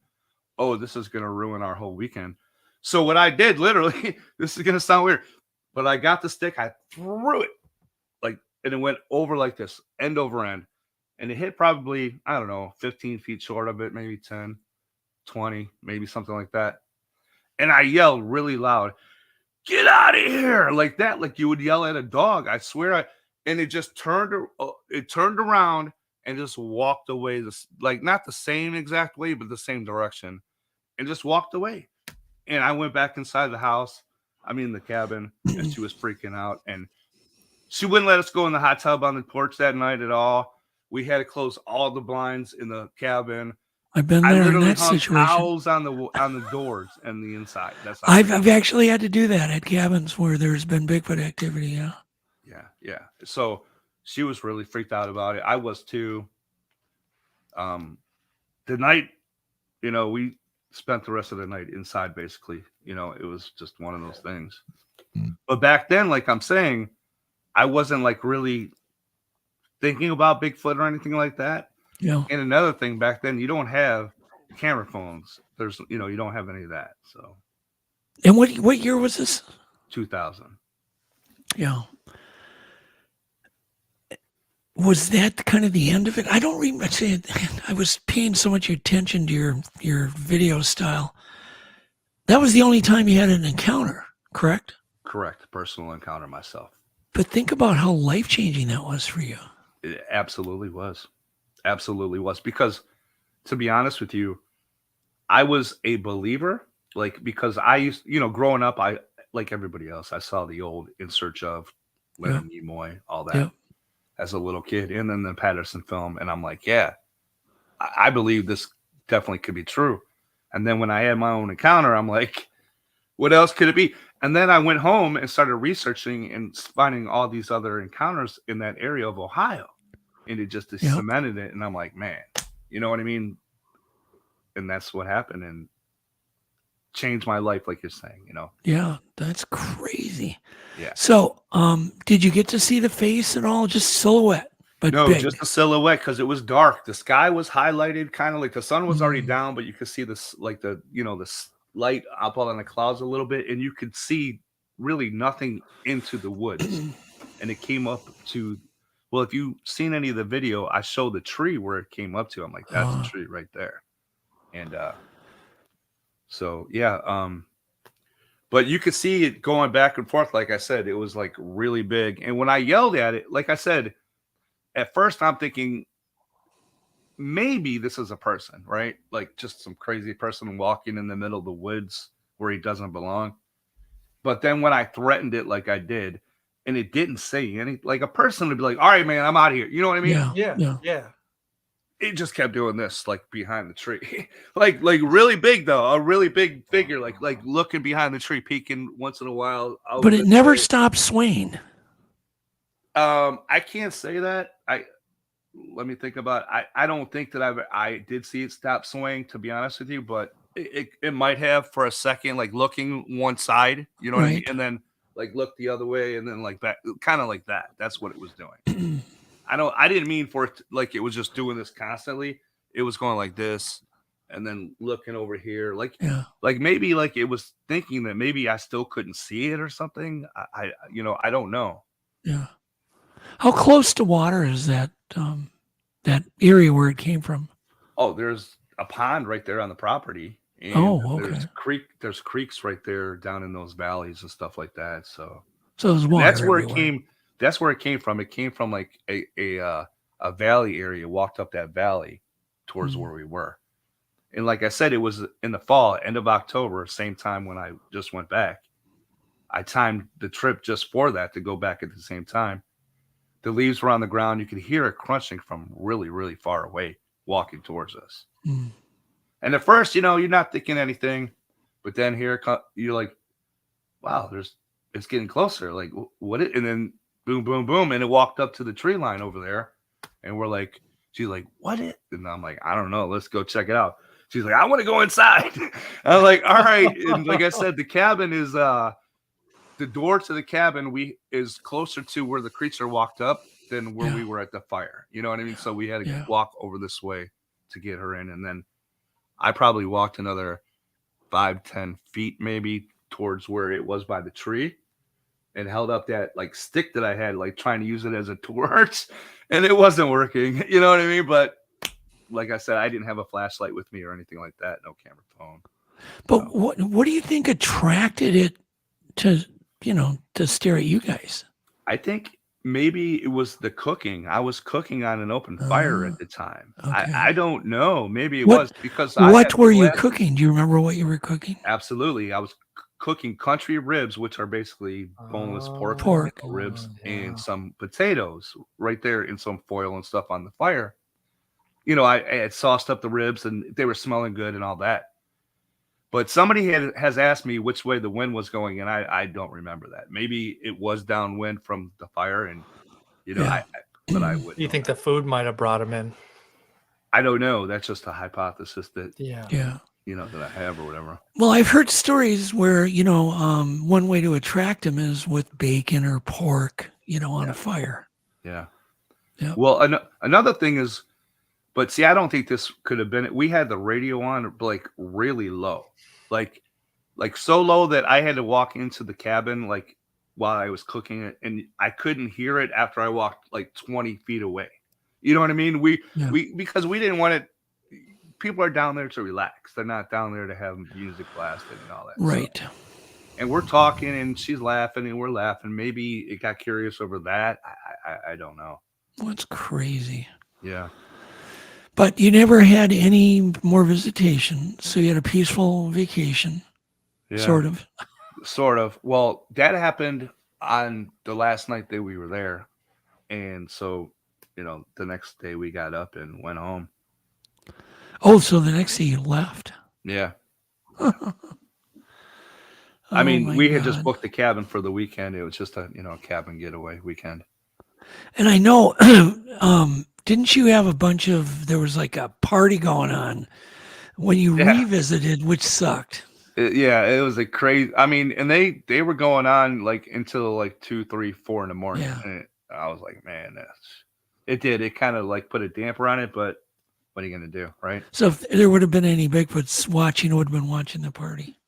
oh, this is going to ruin our whole weekend. So what I did, literally, this is going to sound weird, but I got the stick, I threw it, and it went over like this, end over end. And it hit probably, I don't know, 15 feet short of it, maybe 10, 20, maybe something like that. And I yelled really loud, get out of here, like that, like you would yell at a dog. I swear. And it just turned around and just walked away, like not the same exact way, but the same direction, and just walked away. And I went back inside the house, the cabin, and she was freaking out. And she wouldn't let us go in the hot tub on the porch that night at all. We had to close all the blinds in the cabin. I've been there in that situation. Towels on the doors and the inside. I've actually had to do that at cabins where there's been Bigfoot activity. Yeah. Yeah. So she was really freaked out about it. I was too. The night, we spent the rest of the night inside. Basically, it was just one of those things. But back then, like I'm saying, I wasn't like really thinking about Bigfoot or anything like that. Yeah. And another thing, back then you don't have camera phones. There's, you don't have any of that. So. And what year was this? 2000. Yeah. Was that kind of the end of it? I don't remember. I was paying so much attention to your video style. That was the only time you had an encounter, correct? Correct. Personal encounter myself. But think about how life-changing that was for you. It absolutely was. Absolutely was. Because to be honest with you, I was a believer, because I used, growing up, I, like everybody else, I saw the old In Search Of, Leonard Nimoy, all that as a little kid, and then the Patterson film. And I'm like, yeah, I believe this definitely could be true. And then when I had my own encounter, I'm like, what else could it be? And then I went home and started researching and finding all these other encounters in that area of Ohio. And it just cemented it. And I'm like, man, you know what I mean? And that's what happened and changed my life, like you're saying, Yeah, that's crazy. Yeah. So, did you get to see the face at all? Just silhouette? But no, big. Just a silhouette because it was dark. The sky was highlighted, kind of like the sun was already down, but you could see this, like the light up on the clouds a little bit, and you could see really nothing into the woods. And it came up to, well, if you've seen any of the video, I show the tree where it came up to. I'm like, that's a tree right there. And so yeah, but you could see it going back and forth. Like I said, it was like really big. And when I yelled at it, like I said, at first I'm thinking maybe this is a person, right? Like just some crazy person walking in the middle of the woods where he doesn't belong. But then when I threatened it like I did, and it didn't say anything, like a person would be like, all right, man, I'm out of here. You know what I mean? Yeah. It just kept doing this, like behind the tree, like really big though, a really big figure, like looking behind the tree, peeking once in a while. But it never stopped swaying. I can't say that. Let me think about it. I don't think that I did see it stop swaying, to be honest with you, but It might have for a second, like looking one side, you know what I mean, Right. and then like look the other way, and then like back, kind of like that. That's what it was doing. I didn't mean for it like it was just doing this constantly. It was going like this, and then looking over here, Yeah. like maybe like it was thinking that maybe I still couldn't see it or something. I don't know. Yeah. How close to water is that that area where it came from? Oh, there's a pond right there on the property, and Oh, okay. there's creeks right there down in those valleys and stuff like that. So So there's and water that's where it everywhere. came. That's where it came from. It came from like a valley area. Walked up that valley towards where we were, and like I said, it was in the fall, end of October, same time when I just went back. I timed the trip just for that to go back at the same time. The leaves were on the ground. You could hear it crunching from really, really far away, walking towards us. Mm. And at first, you're not thinking anything, but then you're like, wow, it's getting closer. Like, and then boom, boom, boom. And it walked up to the tree line over there. And she's like, what it? And I'm like, I don't know. Let's go check it out. She's like, I want to go inside. I'm like, all right. And like I said, the cabin is, the door to the cabin is closer to where the creature walked up than where we were at the fire. You know what I mean? So we had to walk over this way to get her in. And then I probably walked another 5-10 feet maybe towards where it was by the tree and held up that like stick that I had, like trying to use it as a torch, and it wasn't working. You know what I mean? But like I said, I didn't have a flashlight with me or anything like that. No camera phone. But what do you think attracted it to stare at you guys? I think maybe it was the cooking. I was cooking on an open fire at the time. Okay. I don't know. Maybe it was because what were you cooking? Do you remember what you were cooking? Absolutely. I was cooking country ribs, which are basically boneless pork ribs, and some potatoes right there in some foil and stuff on the fire. I had sauced up the ribs and they were smelling good and all that. But somebody has asked me which way the wind was going, and I don't remember that. Maybe it was downwind from the fire, and but I would. You think the food might have brought him in? I don't know. That's just a hypothesis that that I have or whatever. Well, I've heard stories where one way to attract them is with bacon or pork, on a fire. Yeah. Yeah. Well, another thing is, but see, I don't think this could have been it. We had the radio on like really low, like so low that I had to walk into the cabin like while I was cooking it, and I couldn't hear it after I walked like 20 feet away. You know what I mean? Because we didn't want it. People are down there to relax. They're not down there to have music blasted and all that. Right. So, and we're talking, and she's laughing, and we're laughing. Maybe it got curious over that. I don't know. That's crazy. Yeah. But you never had any more visitation, so you had a peaceful vacation. Yeah. Sort of. Well, that happened on the last night that we were there, and so the next day we got up and went home. Oh, so the next day you left? Yeah. I mean, we had just booked the cabin for the weekend. It was just a cabin getaway weekend. And I know, didn't you have there was like a party going on when you revisited, which sucked. It was a crazy. I mean, and they were going on like until like 2, 3, 4 in the morning. Yeah. And I was like, man, it kind of like put a damper on it, but what are you going to do, right? So if there would have been any Bigfoots watching, it would have been watching the party.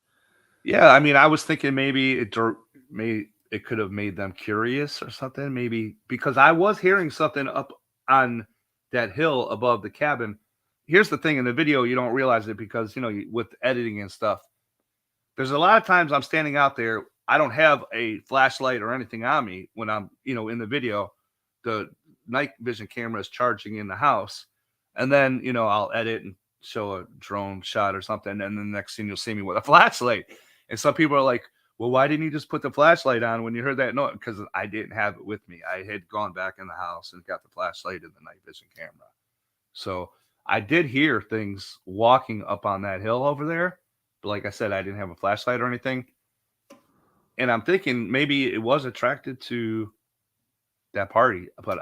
Yeah, I mean, I was thinking maybe it could have made them curious or something, maybe because I was hearing something up on that hill above the cabin. Here's the thing, in the video, you don't realize it because, with editing and stuff, there's a lot of times I'm standing out there. I don't have a flashlight or anything on me when I'm, in the video. The night vision camera is charging in the house. And then, I'll edit and show a drone shot or something. And then the next thing you'll see me with a flashlight. And some people are like, well, why didn't you just put the flashlight on when you heard that noise? Because I didn't have it with me. I had gone back in the house and got the flashlight in the night vision camera. So I did hear things walking up on that hill over there. But like I said, I didn't have a flashlight or anything. And I'm thinking maybe it was attracted to that party, but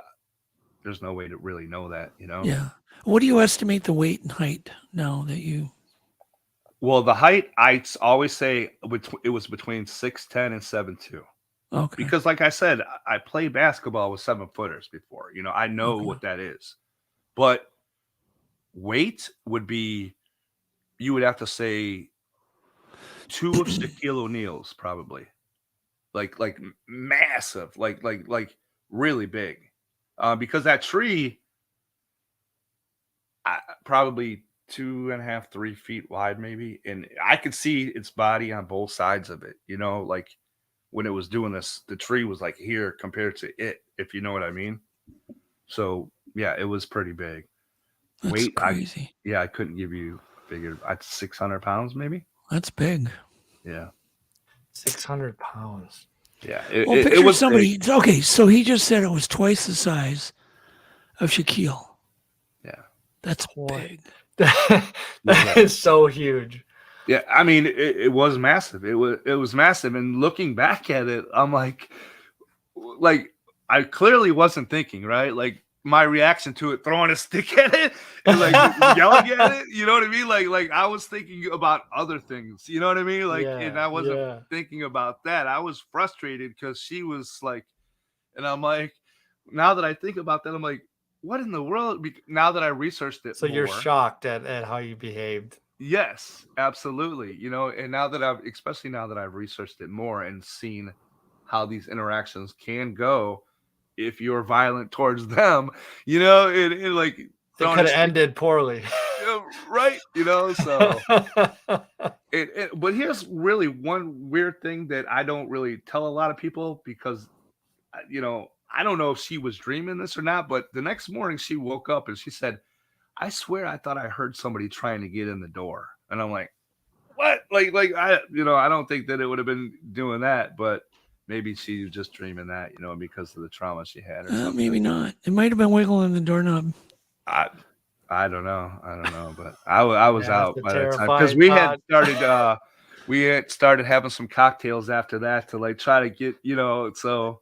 there's no way to really know that, Yeah. What do you estimate the weight and height now that you... Well, the height, always say it was between 6'10" and 7'2". Okay. Because, like I said, I played basketball with 7-footers before. I know what that is. But weight would be, you would have to say 2 of Shaquille O'Neal's probably, like massive, like really big, because that tree, probably 2.5, 3 feet wide maybe, and I could see its body on both sides of it. Like when it was doing this, the tree was like here compared to it, if you know what I mean. So yeah, it was pretty big. That's Weight, crazy. I couldn't give you a figure. 600 pounds maybe. That's big. Yeah, 600 pounds. Yeah, picture it was somebody. big. Okay, so he just said it was twice the size of Shaquille. Yeah, that's big. That is so huge. Yeah, I mean, it was massive. It was massive. And looking back at it, I'm like I clearly wasn't thinking, right? Like my reaction to it, throwing a stick at it and like yelling at it. You know what I mean? Like I was thinking about other things. You know what I mean? Like, and I wasn't thinking about that. I was frustrated because she was like, and I'm like, now that I think about that, I'm like, what in the world? Now that I researched it, so more, you're shocked at how you behaved. Yes, absolutely. And now that especially now that I've researched it more and seen how these interactions can go if you're violent towards them, it like it could have ended poorly. Right. So but here's really one weird thing that I don't really tell a lot of people because, I don't know if she was dreaming this or not, but the next morning she woke up and she said, I swear I thought I heard somebody trying to get in the door. And I'm like, what? Like I don't think that it would have been doing that, but maybe she was just dreaming that, because of the trauma she had. Or maybe not. It might have been wiggling the doorknob. I don't know, but I was out by that time because we had started having some cocktails after that to like try to get, so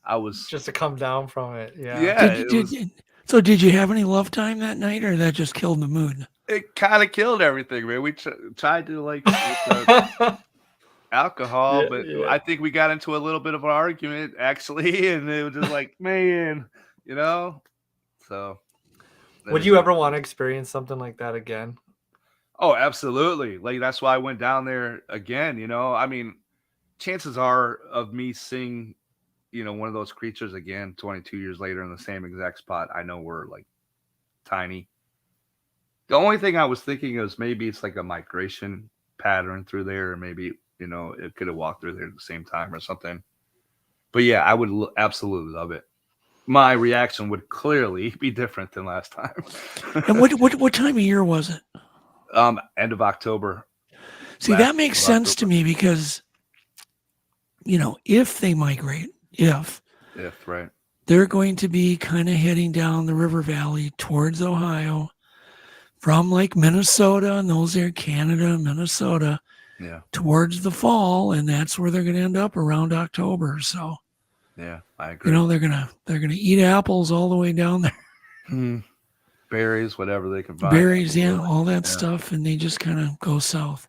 I was just to come down from it. Yeah. Yeah. So did you have any love time that night, or that just killed the mood? It kind of killed everything, man. We tried to like alcohol, but I think we got into a little bit of an argument actually, and it was just like, man, So, would you ever want to experience something like that again? Oh, absolutely. Like that's why I went down there again. I mean, chances are of me seeing, one of those creatures again 22 years later in the same exact spot, I know we're like tiny. The only thing I was thinking is maybe it's like a migration pattern through there, or maybe, it could have walked through there at the same time or something. But yeah, I would absolutely love it. My reaction would clearly be different than last time. And what time of year was it? End of October. See, that makes sense to me because, if they migrate, if right, they're going to be kind of heading down the river valley towards Ohio from like Minnesota and those there, Canada, Minnesota, towards the fall, and that's where they're going to end up around October. So, yeah, I agree. They're gonna eat apples all the way down there. Berries, whatever they can find. Berries, all that stuff, and they just kind of go south,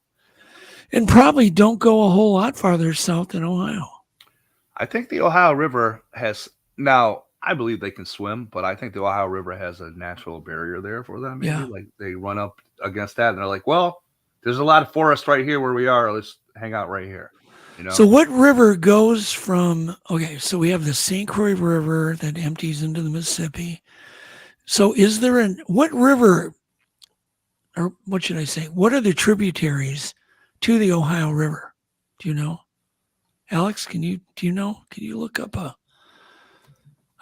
and probably don't go a whole lot farther south than Ohio. I think the Ohio River has now. I believe they can swim, but I think the Ohio River has a natural barrier there for them. Maybe like they run up against that, and they're like, "Well, there's a lot of forest right here where we are. Let's hang out right here." So what river goes from? Okay, so we have the St. Croix River that empties into the Mississippi. So is there what river, or what should I say? What are the tributaries to the Ohio River? Do you know? Alex, do you know? Can you look up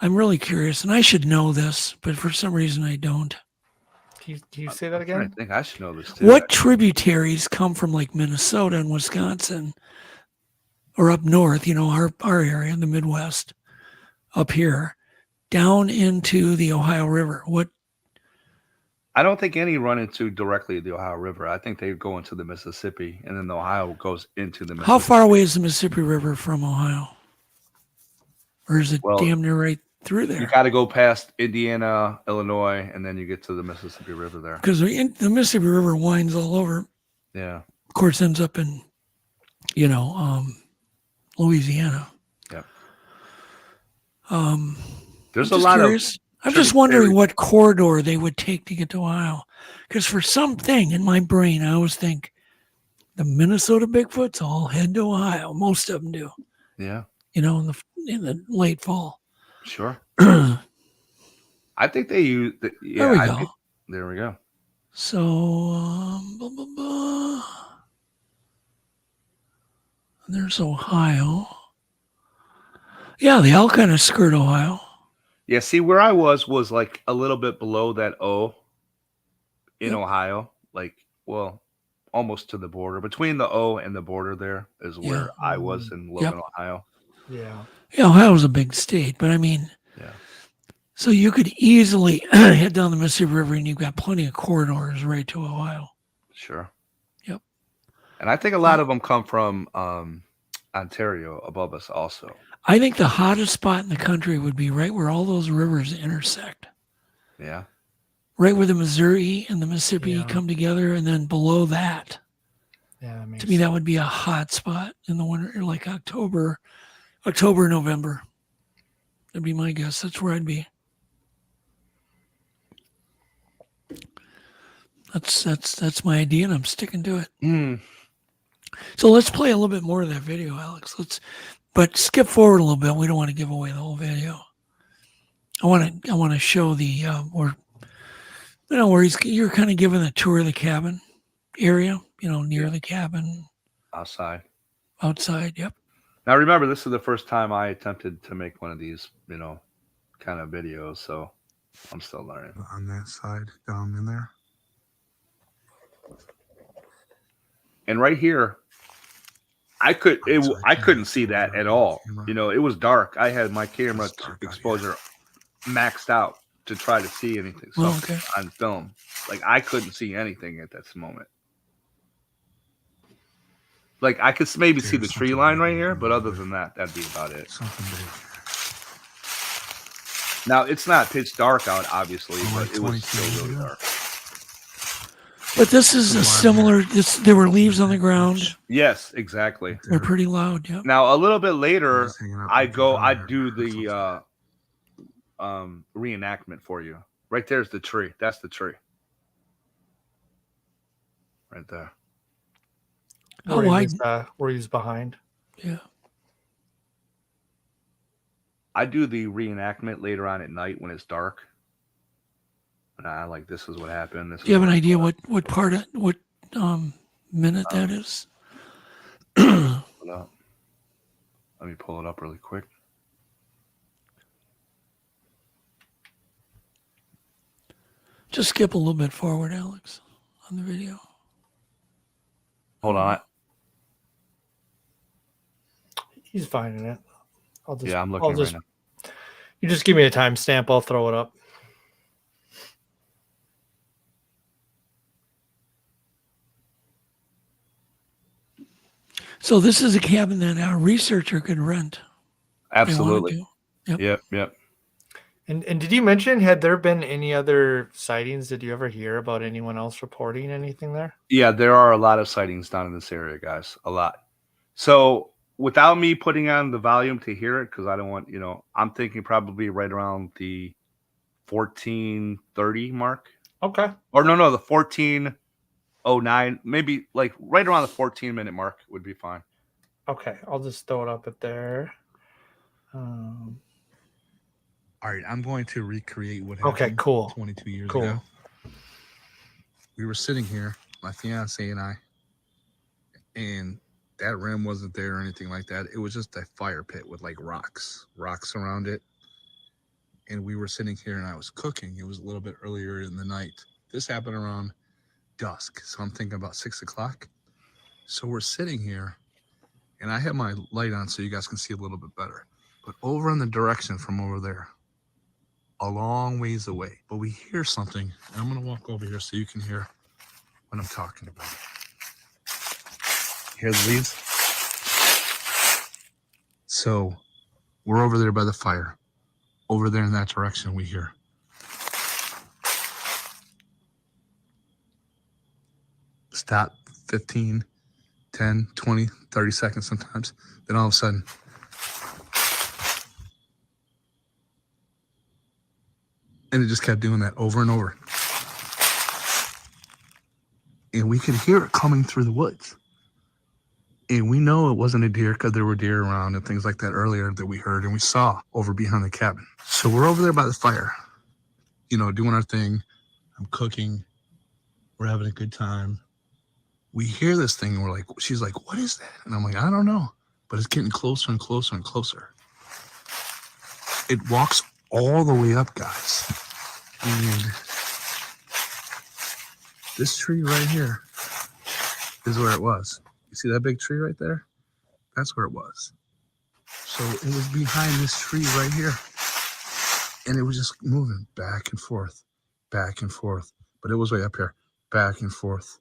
I'm really curious, and I should know this, but for some reason I don't. Can you say that again? I think I should know this too. What tributaries come from like Minnesota and Wisconsin, or up north, our area in the Midwest, up here, down into the Ohio River? What? I don't think any run into directly the Ohio River. I think they go into the Mississippi, and then the Ohio goes into the Mississippi. How far away is the Mississippi River from Ohio? Or is it damn near right through there? You got to go past Indiana, Illinois, and then you get to the Mississippi River there. Because the Mississippi River winds all over. Yeah. course, ends up in, Louisiana. Yep. There's a lot curious. I'm just wondering what corridor they would take to get to Ohio. Because for something in my brain, I always think the Minnesota Bigfoots all head to Ohio. Most of them do. Yeah. In the late fall. Sure. I think they use. There we go. There we go. So, blah, blah, blah. And there's Ohio. Yeah, they all kind of skirt Ohio. Yeah, see, where I was like a little bit below that O in Ohio. Like, well, almost to the border. Between the O and the border there is where I was in Logan, Ohio. Yeah. Yeah, Ohio's a big state, but I mean, so you could easily head down the Mississippi River and you've got plenty of corridors right to Ohio. Sure. Yep. And I think a lot of them come from Ontario above us also. I think the hottest spot in the country would be right where all those rivers intersect. Yeah. Right where the Missouri and the Mississippi come together, and then below that. Yeah, that makes to me, that would be a hot spot in the winter, like October, November. That'd be my guess. That's where I'd be. That's my idea, and I'm sticking to it. So let's play a little bit more of that video, Alex. But skip forward a little bit. We don't want to give away the whole video. I want to show the where you're kind of giving a tour of the cabin area. Near the cabin. Outside. Yep. Now remember, this is the first time I attempted to make one of these, kind of videos. So I'm still learning. On that side, down in there. And right here, I couldn't see that at all. It was dark. I had my camera exposure maxed out to try to see anything on film. Like I couldn't see anything at this moment. Like I could maybe see the tree line right here, but other than that, that'd be about it. Now it's not pitch dark out, obviously, but it was still really dark. But this is a similar. There were leaves on the ground. Yes, exactly. They're pretty loud. Yeah. Now a little bit later, I do the reenactment for you. Right there's the tree. That's the tree. Right there. Where he's behind. Yeah. I do the reenactment later on at night when it's dark. And this is what happened. Do you have an idea what minute that is? Let me pull it up really quick. Just skip a little bit forward, Alex, on the video. Hold on. He's finding it. I'm looking right now. You just give me a timestamp. I'll throw it up. So this is a cabin that our researcher could rent. Absolutely. Yep. And did you mention, had there been any other sightings? Did you ever hear about anyone else reporting anything there? Yeah, there are a lot of sightings down in this area, guys. A lot. So without me putting on the volume to hear it, because I don't want, I'm thinking probably right around the 14:30 mark. Okay. Or no, the 14:09, maybe like right around the 14-minute mark would be fine. Okay, I'll just throw it up at there. All right, I'm going to recreate what happened 22 years ago. We were sitting here, my fiance and I, and that rim wasn't there or anything like that. It was just a fire pit with like rocks around it. And we were sitting here and I was cooking. It was a little bit earlier in the night. This happened around dusk. So I'm thinking about 6 o'clock. So we're sitting here and I have my light on so you guys can see a little bit better. But over in the direction from over there, a long ways away, but we hear something. And I'm going to walk over here so you can hear what I'm talking about. Hear the leaves? So we're over there by the fire. Over there in that direction, we hear. Stop 15, 10, 20, 30 seconds sometimes. Then all of a sudden, and it just kept doing that over and over. And we could hear it coming through the woods. And we know it wasn't a deer because there were deer around and things like that earlier that we heard and we saw over behind the cabin. So we're over there by the fire, you know, doing our thing. I'm cooking. We're having a good time. We hear this thing and we're like, she's like, what is that? And I'm like, I don't know, but it's getting closer and closer and closer. It walks all the way up, guys. And this tree right here is where it was. You see that big tree right there? That's where it was. So it was behind this tree right here. And it was just moving back and forth, back and forth. But it was way up here, back and forth.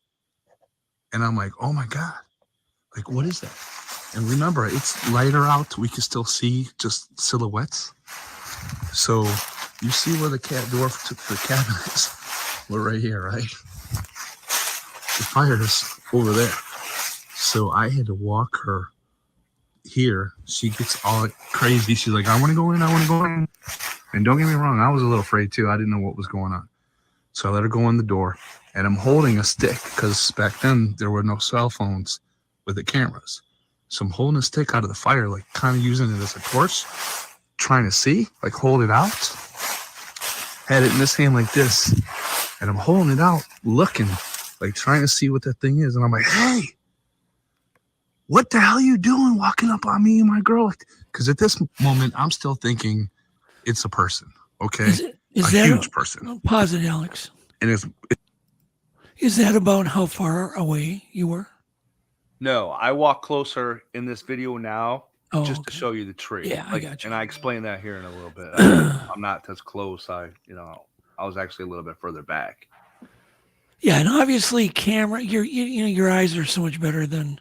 And I'm like, oh my God, like, what is that? And remember, it's lighter out. We can still see just silhouettes. So you see where the door to the cabin is. We're right here, right? The fire's over there. So I had to walk her here. She gets all crazy. She's like, I want to go in. I want to go in. And don't get me wrong, I was a little afraid too. I didn't know what was going on. So I let her go in the door. And I'm holding a stick because back then there were no cell phones with the cameras. So I'm holding a stick out of the fire, like kind of using it as a torch, trying to see, like hold it out. Had it in this hand like this. And I'm holding it out, looking, like trying to see what that thing is. And I'm like, hey, what the hell are you doing walking up on me and my girl? Because at this moment, I'm still thinking it's a person, okay? Is a that huge person. Pause it, Alex. And is that about how far away you were? No, I walk closer in this video now just to okay. show you the tree. Yeah, I got you. And I explain that here in a little bit. I'm not as close. I was actually a little bit further back. Yeah, and obviously camera, your eyes are so much better than,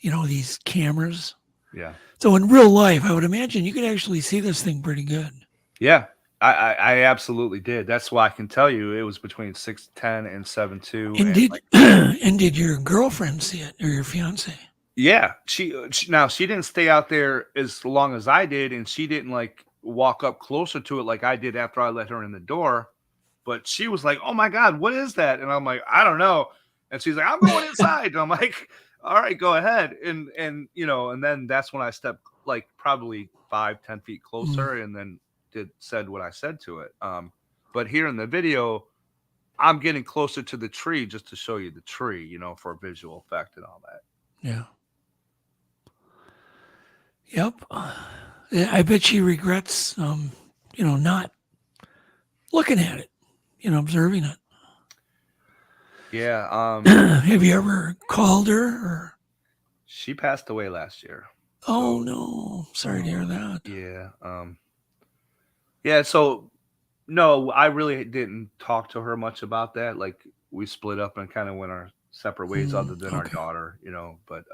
these cameras. Yeah. So in real life, I would imagine you could actually see this thing pretty good. Yeah, I absolutely did. That's why I can tell you it was between 6'10" and 7'2". And did your girlfriend see it or your fiance? Yeah, she didn't stay out there as long as I did, and she didn't like walk up closer to it like I did after I let her in the door. But she was like, "Oh my God, what is that?" And I'm like, "I don't know." And she's like, "I'm going inside." And I'm like, "All right, go ahead." And then that's when I stepped like probably 5-10 feet closer, and then said what I said to it. But here in the video, I'm getting closer to the tree just to show you the tree, for visual effect and all that. Yeah. Yep. I bet she regrets, not looking at it, observing it. Yeah. Have you ever called her? Or? She passed away last year. Oh, no. Sorry to hear that. Yeah. Yeah. So, no, I really didn't talk to her much about that. Like, we split up and kind of went our separate ways other than our daughter, But,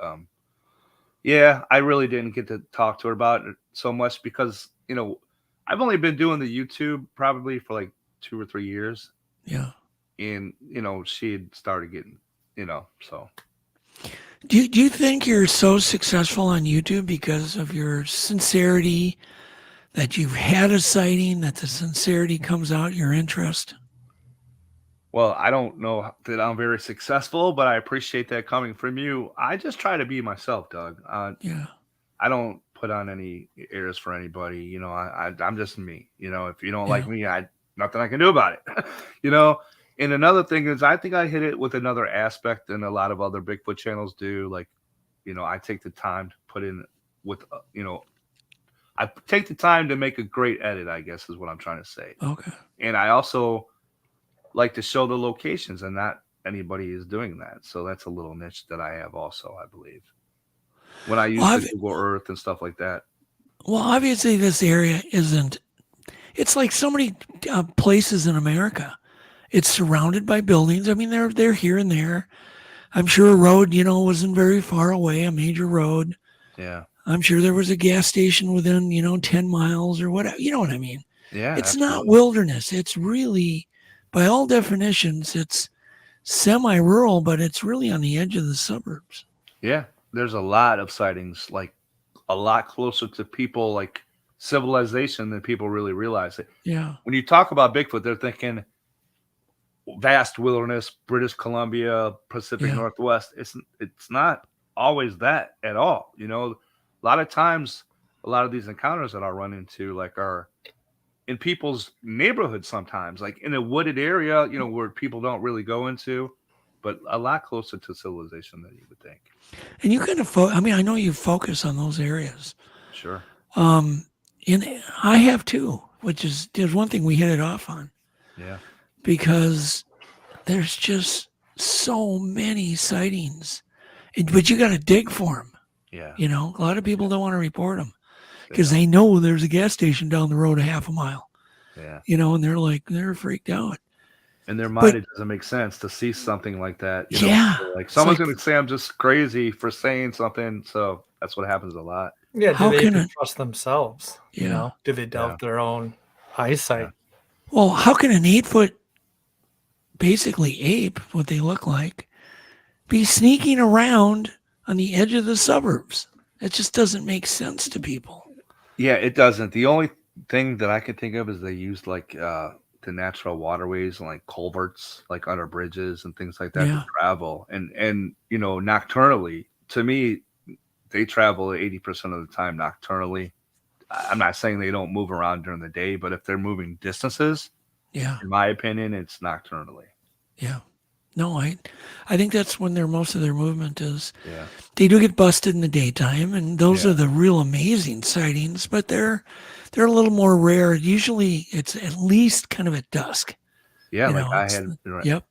yeah, I really didn't get to talk to her about it so much because, I've only been doing the YouTube probably for like 2 or 3 years. Yeah. And, she had started getting, so. Do you think you're so successful on YouTube because of your sincerity, that you've had a sighting, that the sincerity comes out, your interest? Well, I don't know that I'm very successful, but I appreciate that coming from you. I just try to be myself, Doug. Yeah. I don't put on any airs for anybody. I'm just me. If you don't like me, nothing I can do about it. And another thing is, I think I hit it with another aspect than a lot of other Bigfoot channels do. Like, I take the time to put in with, I take the time to make a great edit, I guess is what I'm trying to say. Okay. And I also like to show the locations, and not anybody is doing that. So that's a little niche that I have also, I believe, when I use Google Earth and stuff like that. Well, obviously this area it's like so many places in America. It's surrounded by buildings. I mean, they're here and there. I'm sure a road, wasn't very far away, a major road. Yeah. I'm sure there was a gas station within, 10 miles or whatever. You know what I mean? Yeah. It's not wilderness. It's really, by all definitions, it's semi-rural, but it's really on the edge of the suburbs. Yeah. there's a lot of sightings, like a lot closer to people, like civilization, than people really realize it. Yeah. When you talk about Bigfoot, they're thinking vast wilderness, British Columbia, Pacific Northwest. It's not always that at all. You know, a lot of times, a lot of these encounters that I run into, like, are in people's neighborhoods sometimes, like in a wooded area, you know, where people don't really go into, but a lot closer to civilization than you would think. And you kind of, I mean, I know you focus on those areas. Sure. And I have too, which is, there's one thing we hit it off on. Yeah. Because there's just so many sightings, but you got to dig for them. Yeah. You know, a lot of people don't want to report them because they know there's a gas station down the road a half a mile. Yeah. You know, and they're freaked out. In their mind, it doesn't make sense to see something like that. You know? Like someone's going to say I'm just crazy for saying something. So that's what happens a lot. Yeah. Do they even trust themselves? Yeah. You know, do they doubt their own eyesight? Yeah. Well, how can an 8-foot, basically ape, what they look like, be sneaking around on the edge of the suburbs? It just doesn't make sense to people. Yeah, it doesn't. The only thing that I can think of is they use like the natural waterways and like culverts, like under bridges and things like that to travel. And you know, nocturnally, to me, they travel 80% of the time nocturnally. I'm not saying they don't move around during the day, but if they're moving distances, in my opinion, it's nocturnally. Yeah. No, I think that's when most of their movement is. Yeah. They do get busted in the daytime, and those are the real amazing sightings, but they're a little more rare. Usually it's at least kind of at dusk. Yeah, you like know, I had. Right. Yep.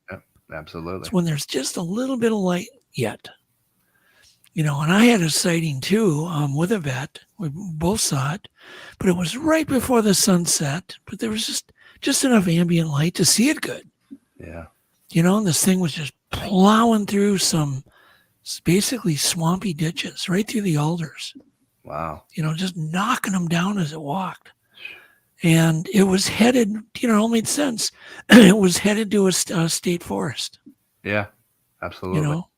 Absolutely. It's when there's just a little bit of light yet. You know, and I had a sighting too with a vet. We both saw it, but it was right before the sunset. But there was just enough ambient light to see it good. Yeah. You know, and this thing was just plowing through some basically swampy ditches, right through the alders. Wow. You know, just knocking them down as it walked. And it was headed, you know, it all made sense. It was headed to a state forest. Yeah, absolutely. You know?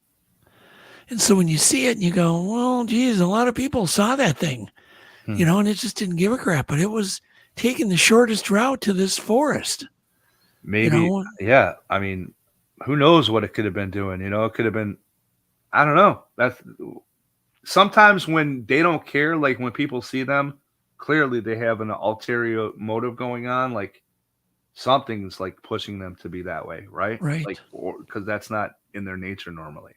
And so when you see it and you go, well, geez, a lot of people saw that thing, you know, and it just didn't give a crap. But it was taking the shortest route to this forest. Maybe, you know? Yeah. I mean, who knows what it could have been doing? You know, it could have been, I don't know. That's sometimes when they don't care, like when people see them, clearly they have an ulterior motive going on. Like something's like pushing them to be that way, right? Right. Like, because that's not in their nature normally.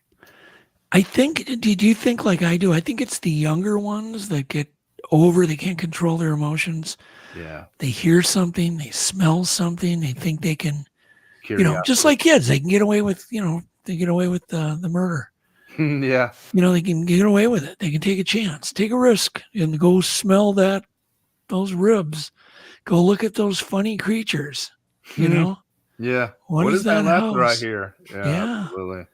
I think, did you think like I do? I think it's the younger ones that they can't control their emotions. Yeah. They hear something, they smell something, they think they can, Curiosity. you know, just like kids, they can get away with, you know, they get away with the murder. Yeah. You know, they can get away with it. They can take a chance, take a risk, and go smell those ribs. Go look at those funny creatures, you know? Yeah. What is that house? Right here? Yeah. Absolutely.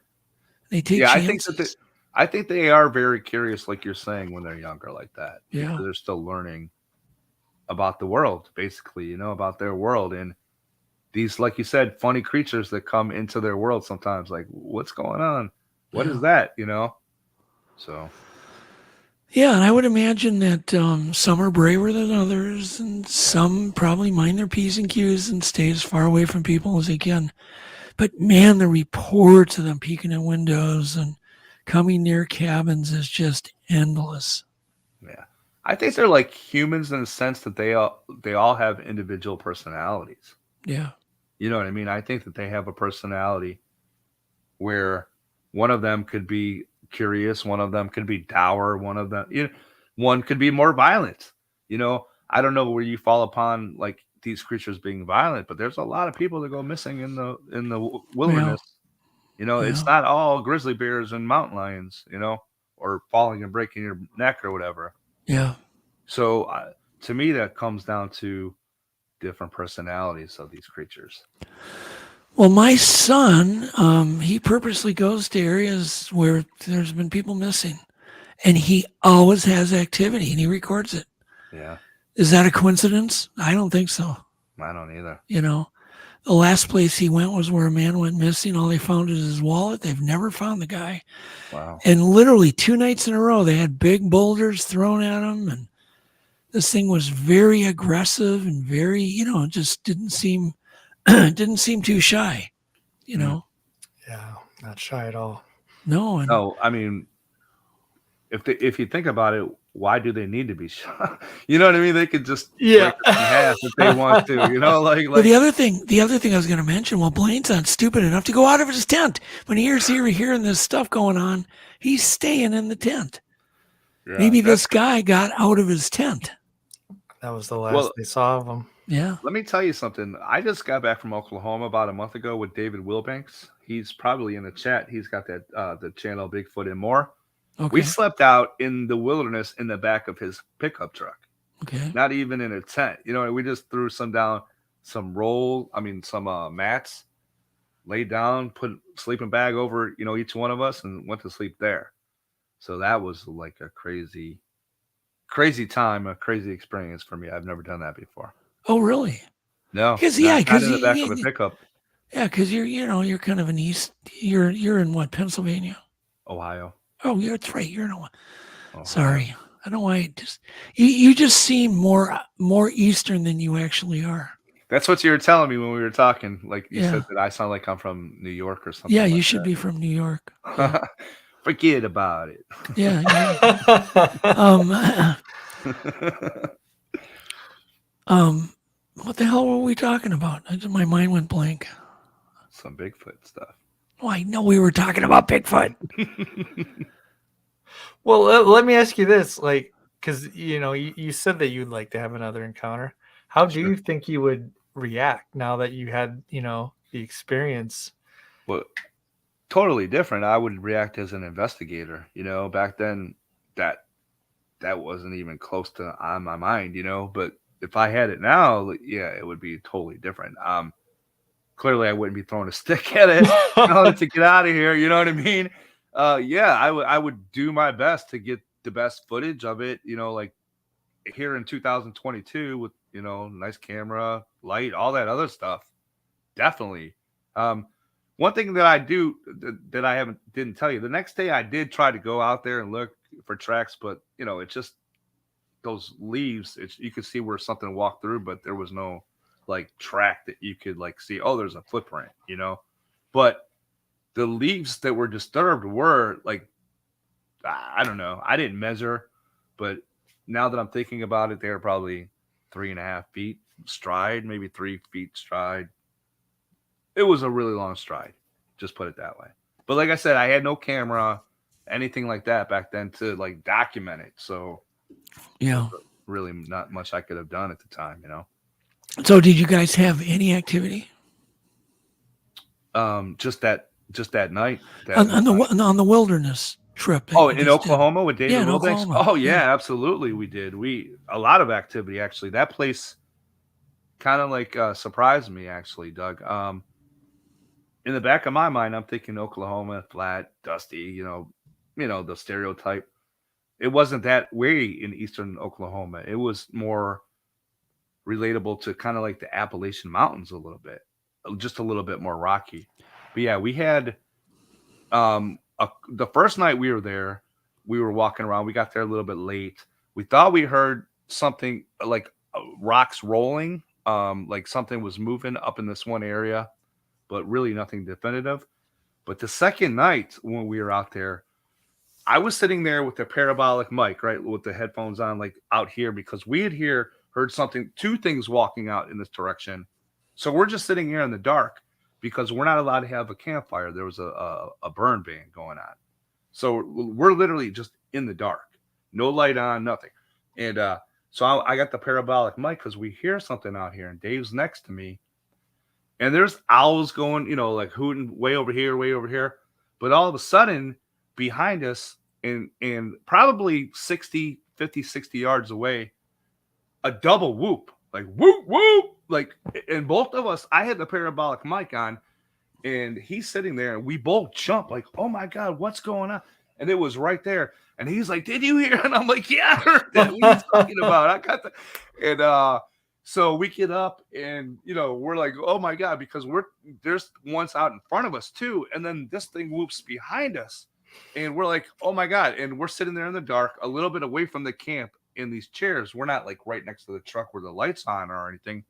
They take chances. I think they are very curious, like you're saying, when they're younger like that. Yeah. Because they're still learning about the world, basically, you know, about their world. And these, like you said, funny creatures that come into their world sometimes, like, what's going on? What is that, you know? So. Yeah, and I would imagine that some are braver than others, and some probably mind their P's and Q's and stay as far away from people as they can. But man, the reports of them peeking in windows and coming near cabins is just endless. Yeah, I think they're like humans in the sense that they all have individual personalities. Yeah, you know what I mean. I think that they have a personality where one of them could be curious, one of them could be dour, one of them, you know, one could be more violent. You know, I don't know where you fall upon like these creatures being violent, but there's a lot of people that go missing in the wilderness. You know, it's not all grizzly bears and mountain lions, you know, or falling and breaking your neck or whatever. Yeah. So to me, that comes down to different personalities of these creatures. Well, my son, he purposely goes to areas where there's been people missing, and he always has activity, and he records it. Yeah. Is that a coincidence? I don't think so. I don't either. You know, The last place he went was where a man went missing. All they found is his wallet. They've never found the guy. Wow. And literally 2 nights in a row, they had big boulders thrown at him. And this thing was very aggressive and very, just didn't seem too shy, Yeah, not shy at all. No. And, No, I mean, if you think about it, why do they need to be shot? You know what I mean? They could just break it in half if they want to. Well, the other thing I was going to mention, well, Blaine's not stupid enough to go out of his tent when he hearing this stuff going on. He's staying in the tent. Yeah, maybe this guy got out of his tent. That was the last they saw of him. Yeah. Let me tell you something. I just got back from Oklahoma about a month ago with David Wilbanks. He's probably in the chat. He's got that the channel Bigfoot and More. Okay. We slept out in the wilderness in the back of his pickup truck. Okay. Not even in a tent. We just threw some mats, laid down, put a sleeping bag over, each one of us and went to sleep there. So that was like a crazy time, a crazy experience for me. I've never done that before. Oh, really? No. Because in the back of a pickup. Yeah, because you're kind of an east. You're in what, Pennsylvania? Ohio. Oh, yeah, that's right. You're in Ohio. Sorry, I don't know why. You just seem more eastern than you actually are. That's what you were telling me when we were talking. Like you said that I sound like I'm from New York or something. Yeah, you should be from New York. Yeah. Forget about it. Yeah. What the hell were we talking about? My mind went blank. Some Bigfoot stuff. Oh, I know we were talking about Bigfoot. Well, let me ask you this, because you said that you'd like to have another encounter. How do you think you would react now that you had, the experience? Well, totally different. I would react as an investigator. Back then, that wasn't even close to on my mind. But if I had it now, it would be totally different. Clearly, I wouldn't be throwing a stick at it to get out of here. You know what I mean? I would do my best to get the best footage of it. Like here in 2022 with nice camera, light, all that other stuff. Definitely. One thing that I do that I didn't tell you, the next day I did try to go out there and look for tracks, but it's just those leaves. You could see where something walked through, but there was no track that you could see. Oh, there's a footprint, but the leaves that were disturbed were I don't know. I didn't measure, but now that I'm thinking about it, they're probably 3.5 feet stride, maybe 3 feet stride. It was a really long stride, just put it that way. But like I said, I had no camera, anything like that back then to document it. So yeah, really not much I could have done at the time, So did you guys have any activity? Just that night. On the wilderness trip. Oh, in Oklahoma with David Wilbanks? Oh, yeah, absolutely. We did. A lot of activity, actually. That place kind of surprised me, actually, Doug. In the back of my mind, I'm thinking Oklahoma, flat, dusty, the stereotype. It wasn't that way in eastern Oklahoma. It was more relatable to kind of the Appalachian Mountains a little bit, just a little bit more rocky. But yeah, we had the first night we were there, we were walking around. We got there a little bit late. We thought we heard something rocks rolling, something was moving up in this one area, but really nothing definitive. But the second night when we were out there, I was sitting there with the parabolic mic, right, with the headphones on, out here, because we had heard something, 2 things walking out in this direction. So we're just sitting here in the dark because we're not allowed to have a campfire. There was a burn ban going on. So we're literally just in the dark, no light on, nothing. And so I got the parabolic mic because we hear something out here, and Dave's next to me. And there's owls going, hooting way over here. But all of a sudden, behind us and probably 50, 60 yards away, a double whoop, whoop, whoop. And both of us, I had the parabolic mic on, and he's sitting there, and we both jump oh my God, what's going on? And it was right there. And he's like, did you hear? And I'm like, yeah, I heard that. What are you talking about? I got that. And So we get up and, we're like, oh my God, because there's ones out in front of us too. And then this thing whoops behind us and we're like, oh my God. And we're sitting there in the dark, a little bit away from the camp in these chairs. We're not like right next to the truck where the light's on or anything.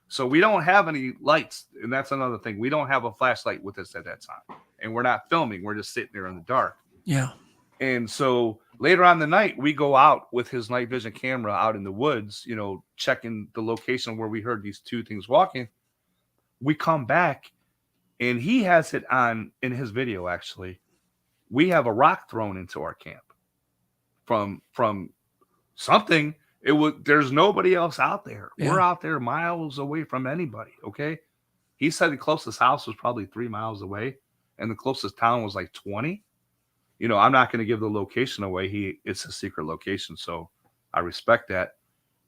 So we don't have any lights. And that's another thing. We don't have a flashlight with us at that time. And we're not filming. We're just sitting there in the dark. Yeah. And so later on the night, we go out with his night vision camera out in the woods, checking the location where we heard these two things walking. We come back and he has it on in his video. Actually, we have a rock thrown into our camp from something. There's nobody else out there. Yeah. We're out there miles away from anybody. Okay. He said the closest house was probably 3 miles away and the closest town was like 20. I'm not going to give the location away. It's a secret location, so I respect that.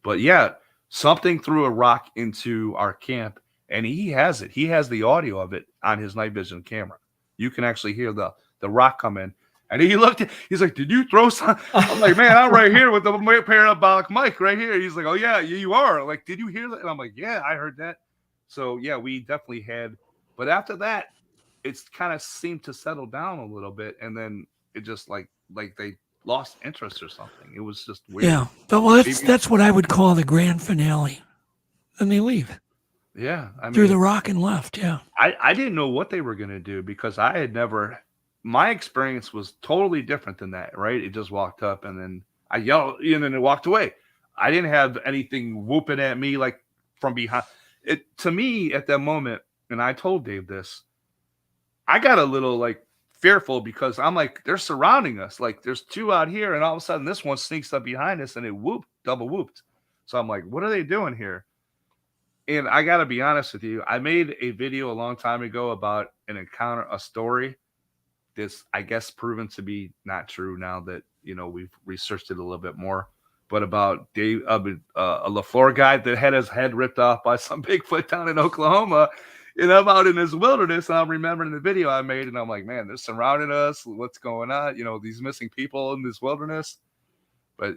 But yeah, something threw a rock into our camp, and he has it. He has the audio of it on his night vision camera. You can actually hear the rock come in. And he looked at, he's like, did you throw something? I'm like, man, I'm right here with the parabolic mic right here. He's like, oh yeah, you are. Like, did you hear that? And I'm like, yeah, I heard that. So yeah, we definitely had. But after that, it's kind of seemed to settle down a little bit, and then it just like they lost interest or something. It was just weird. Yeah, but well, that's what I would call the grand finale. And they leave. Yeah, through the rock and left. Yeah, I didn't know what they were gonna do because I had never. My experience was totally different than that. Right? It just walked up and then I yelled and then it walked away. I didn't have anything whooping at me like from behind. It to me at that moment, and I told Dave this. I got a little like fearful because I'm like, they're surrounding us. Like there's two out here and all of a sudden this one sneaks up behind us and it double whooped. So I'm like, what are they doing here? And I got to be honest with you. I made a video a long time ago about an encounter, a story that's, I guess, proven to be not true now that, we've researched it a little bit more, but about Dave, a LaFleur guy that had his head ripped off by some Bigfoot down in Oklahoma. And I'm out in this wilderness, and I'm remembering the video I made, and I'm like, man, they're surrounding us. What's going on? These missing people in this wilderness. But,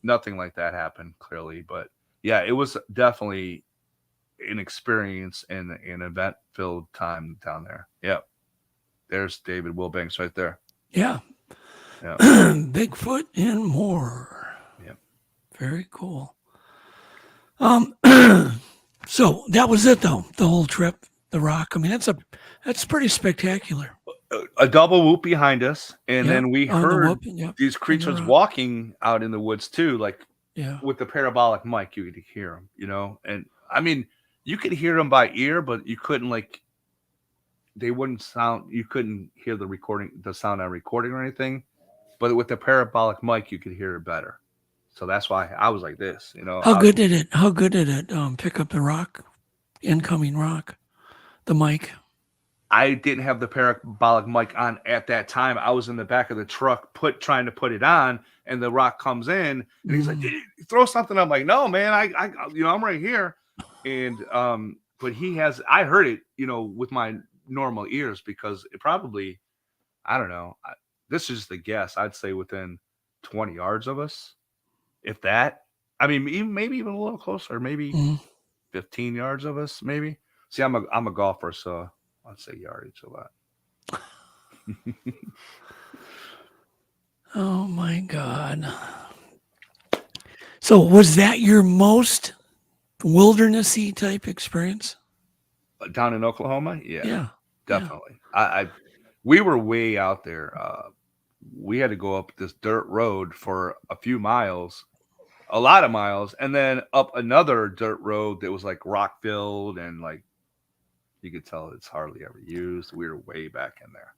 nothing like that happened, clearly. But, yeah, it was definitely an experience and an event-filled time down there. Yep. There's David Wilbanks right there. Yeah. Bigfoot and more. Yep. Very cool. So that was it, though. The whole trip, the rock. I mean, that's pretty spectacular. A double whoop behind us, and then we heard these creatures walking out in the woods too. Like, with the parabolic mic, you could hear them. And I mean, you could hear them by ear, but you couldn't they wouldn't sound. You couldn't hear the sound on recording or anything. But with the parabolic mic, you could hear it better. So that's why I was like this, How good did it pick up the rock, incoming rock, the mic? I didn't have the parabolic mic on at that time. I was in the back of the truck trying to put it on, and the rock comes in, and he's like, throw something. I'm like, no, man, I'm right here. And but I heard it, with my normal ears because it probably, I don't know. This is just a guess. I'd say within 20 yards of us. If that, I mean, maybe even a little closer, maybe 15 yards of us, maybe. See, I'm a golfer, so I'd say yardage a lot. Oh my God! So was that your most wildernessy type experience? Down in Oklahoma? Yeah, definitely. Yeah. We were way out there. We had to go up this dirt road for a few miles. A lot of miles, and then up another dirt road that was like rock filled and like you could tell it's hardly ever used. We were way back in there.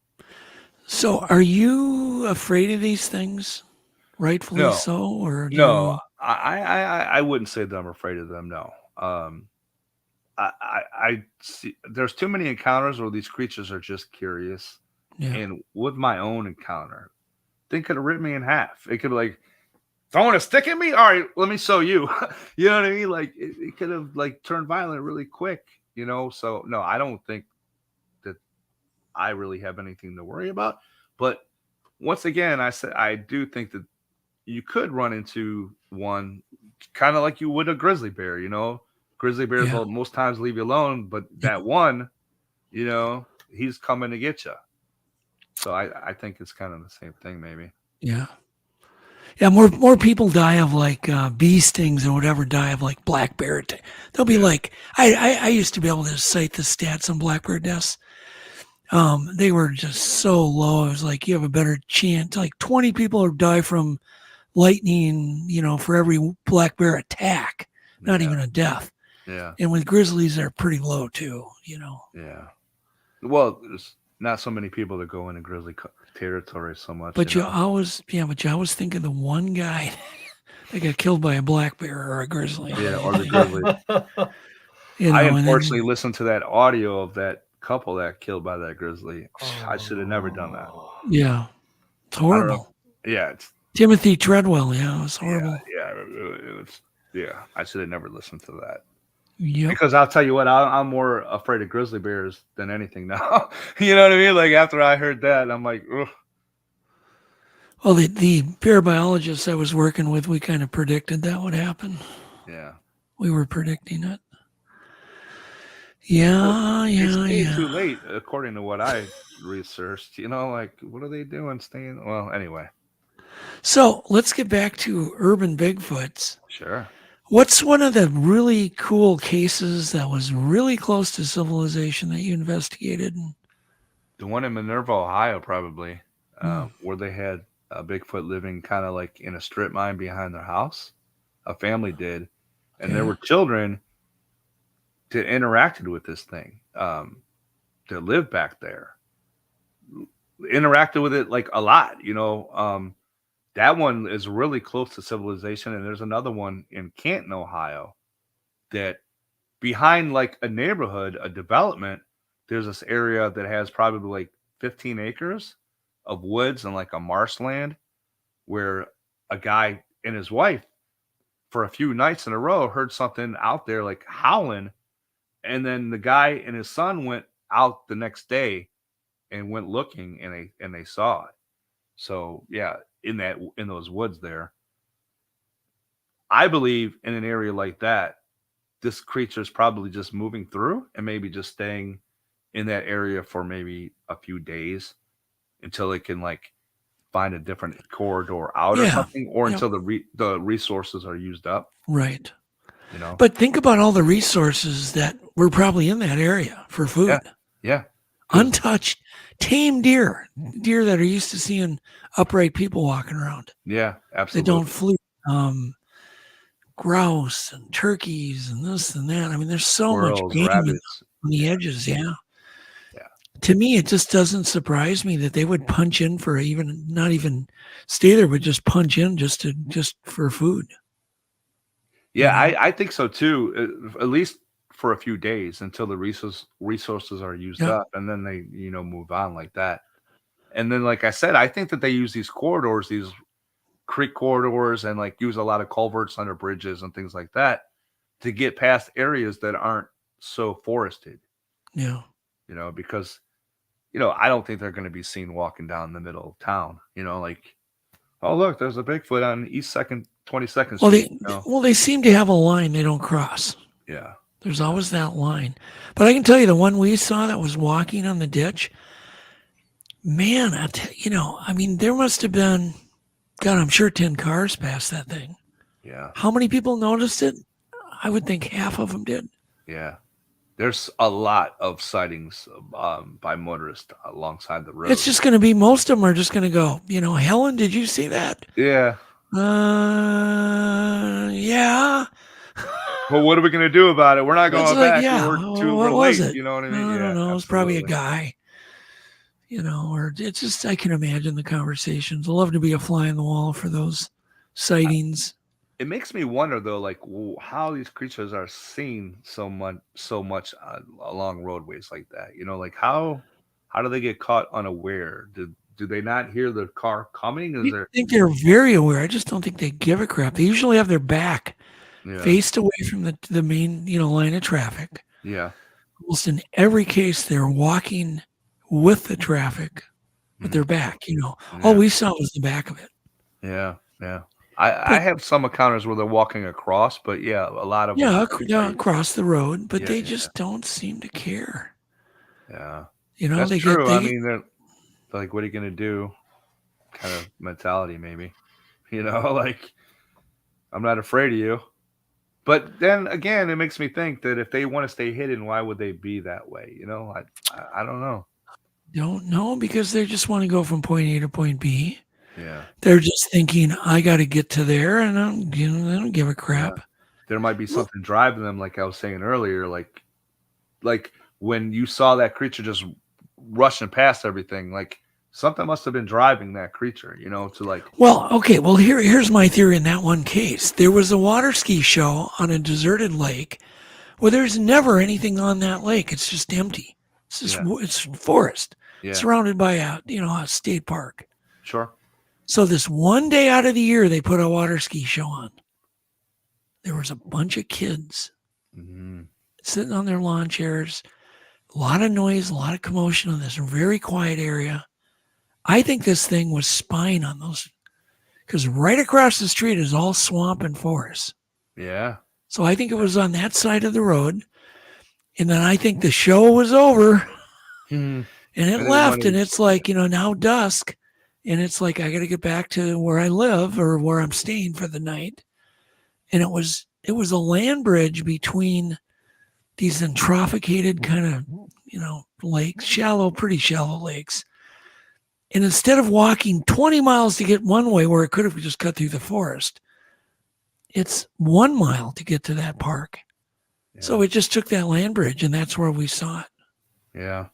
So are you afraid of ththese things? Rightfully so, or no? I wouldn't say that I'm afraid of them. No. I see there's too many encounters where these creatures are just curious. Yeah. And with my own encounter, they could have ripped me in half. It could have throwing a stick at me? All right, let me show you. You know what I mean? Like it could have turned violent really quick, So no, I don't think that I really have anything to worry about. But once again, I do think that you could run into one kind of like you would a grizzly bear, you know. Grizzly bears will most times leave you alone, but that one, you know, he's coming to get you. So I think it's kind of the same thing, maybe. Yeah. Yeah, more people die of like bee stings or whatever die of like black bear. They'll be like, I used to be able to cite the stats on black bear deaths. They were just so low. It was like you have a better chance. Like 20 people die from lightning, you know, for every black bear attack, not even a death. Yeah. And with grizzlies, they're pretty low too, you know. Yeah. Well, there's not so many people that go into grizzly territory so much. But you always think of the one guy that got killed by a black bear or a grizzly. Yeah, or the grizzly. You know, I unfortunately listened to that audio of that couple that killed by that grizzly. I should have never done that. Yeah. It's horrible. Yeah. It's Timothy Treadwell. Yeah, it was horrible. Yeah, I should have never listened to that. Yep. Because I'll tell you what, I'm more afraid of grizzly bears than anything now. You know what I mean? Like after I heard that, I'm like, ugh. Well, the bear biologists I was working with, we kind of predicted that would happen. Yeah. We were predicting it. Yeah, it's too late, according to what I researched. You know, like, what are they doing staying? Well, anyway. So let's get back to urban Bigfoots. Sure. What's one of the really cool cases that was really close to civilization that you investigated? The one in Minerva, Ohio, probably, where they had a Bigfoot living kind of like in a strip mine behind their house. A family did. And there were children that interacted with this thing, that lived back there. Interacted with it like a lot, you know. That one is really close to civilization. And there's another one in Canton, Ohio, that behind like a neighborhood, a development, there's this area that has probably like 15 acres of woods and like a marshland where a guy and his wife for a few nights in a row heard something out there like howling. And then the guy and his son went out the next day and went looking and they saw it. So yeah, in those woods there, I believe in an area like that, this creature is probably just moving through and maybe just staying in that area for maybe a few days until it can like find a different corridor out or something, or until the resources are used up. Right. You know. But think about all the resources that were probably in that area for food. Yeah. Untouched, tame deer that are used to seeing upright people walking around. Yeah, absolutely. They don't flee. Grouse and turkeys and this and that. I mean, there's so much game on the edges. Yeah. To me, it just doesn't surprise me that they would punch in for not even stay there, but just punch in just for food. Yeah, I think so too. At least for a few days until the resources are used up, and then they move on like that. And then, like I said, I think that they use these corridors, these creek corridors, and like use a lot of culverts under bridges and things like that to get past areas that aren't so forested. Yeah, because I don't think they're going to be seen walking down the middle of town. Like, oh look, there's a Bigfoot on East 22nd Street. Well, they seem to have a line they don't cross. Yeah. There's always that line. But I can tell you the one we saw that was walking on the ditch, man, I mean, there must have been, God, I'm sure 10 cars passed that thing. Yeah. How many people noticed it? I would think half of them did. Yeah. There's a lot of sightings by motorists alongside the road. It's just going to be, most of them are just going to go, Helen, did you see that? Yeah. Yeah. Well, what are we going to do about it? We're not going back. Yeah. We're late. You know what I mean? I don't know. It was probably a guy. Or it's just, I can imagine the conversations. I'd love to be a fly on the wall for those sightings. It makes me wonder though, like how these creatures are seen so much along roadways like that. Like how do they get caught unaware? Do they not hear the car coming? I think they're very aware. I just don't think they give a crap. They usually have their back faced away from the main line of traffic. Yeah. Almost in every case, they're walking with the traffic with their back. All we saw was the back of it. Yeah. I have some encounters where they're walking across, but yeah, a lot of them. Yeah, across the road, but Yeah, they yeah. just don't seem to care. Yeah, You know, that's they true. I get mean, they're like, what are you gonna do? Kind of mentality, maybe. You know, like I'm not afraid of you. But then again, it makes me think that if they want to stay hidden, why would they be that way? You know, I don't know. don't know because they just want to go from point A to point B. Yeah, They're just thinking, I got to get to there, and they don't give a yeah. crap. There might be something driving them, like I was saying earlier, like when you saw that creature just rushing past everything, like something must have been driving that creature, you know, to like. Well, okay. Well, here's my theory in that one case. There was a water ski show on a deserted lake where there's never anything on that lake. It's just empty. It's just it's forest surrounded by a state park. Sure. So this one day out of the year, they put a water ski show on. There was a bunch of kids sitting on their lawn chairs, a lot of noise, a lot of commotion on this very quiet area. I think this thing was spying on those, because right across the street is all swamp and forest. Yeah. So I think it was on that side of the road. And then I think the show was over and it left. And it's like, now dusk. And it's like, I got to get back to where I live or where I'm staying for the night. And it was a land bridge between these entrophicated kind of, lakes, pretty shallow lakes. And instead of walking 20 miles to get one way where it could have just cut through the forest, it's 1 mile to get to that park. Yeah. So it just took that land bridge, and that's where we saw it. Yeah.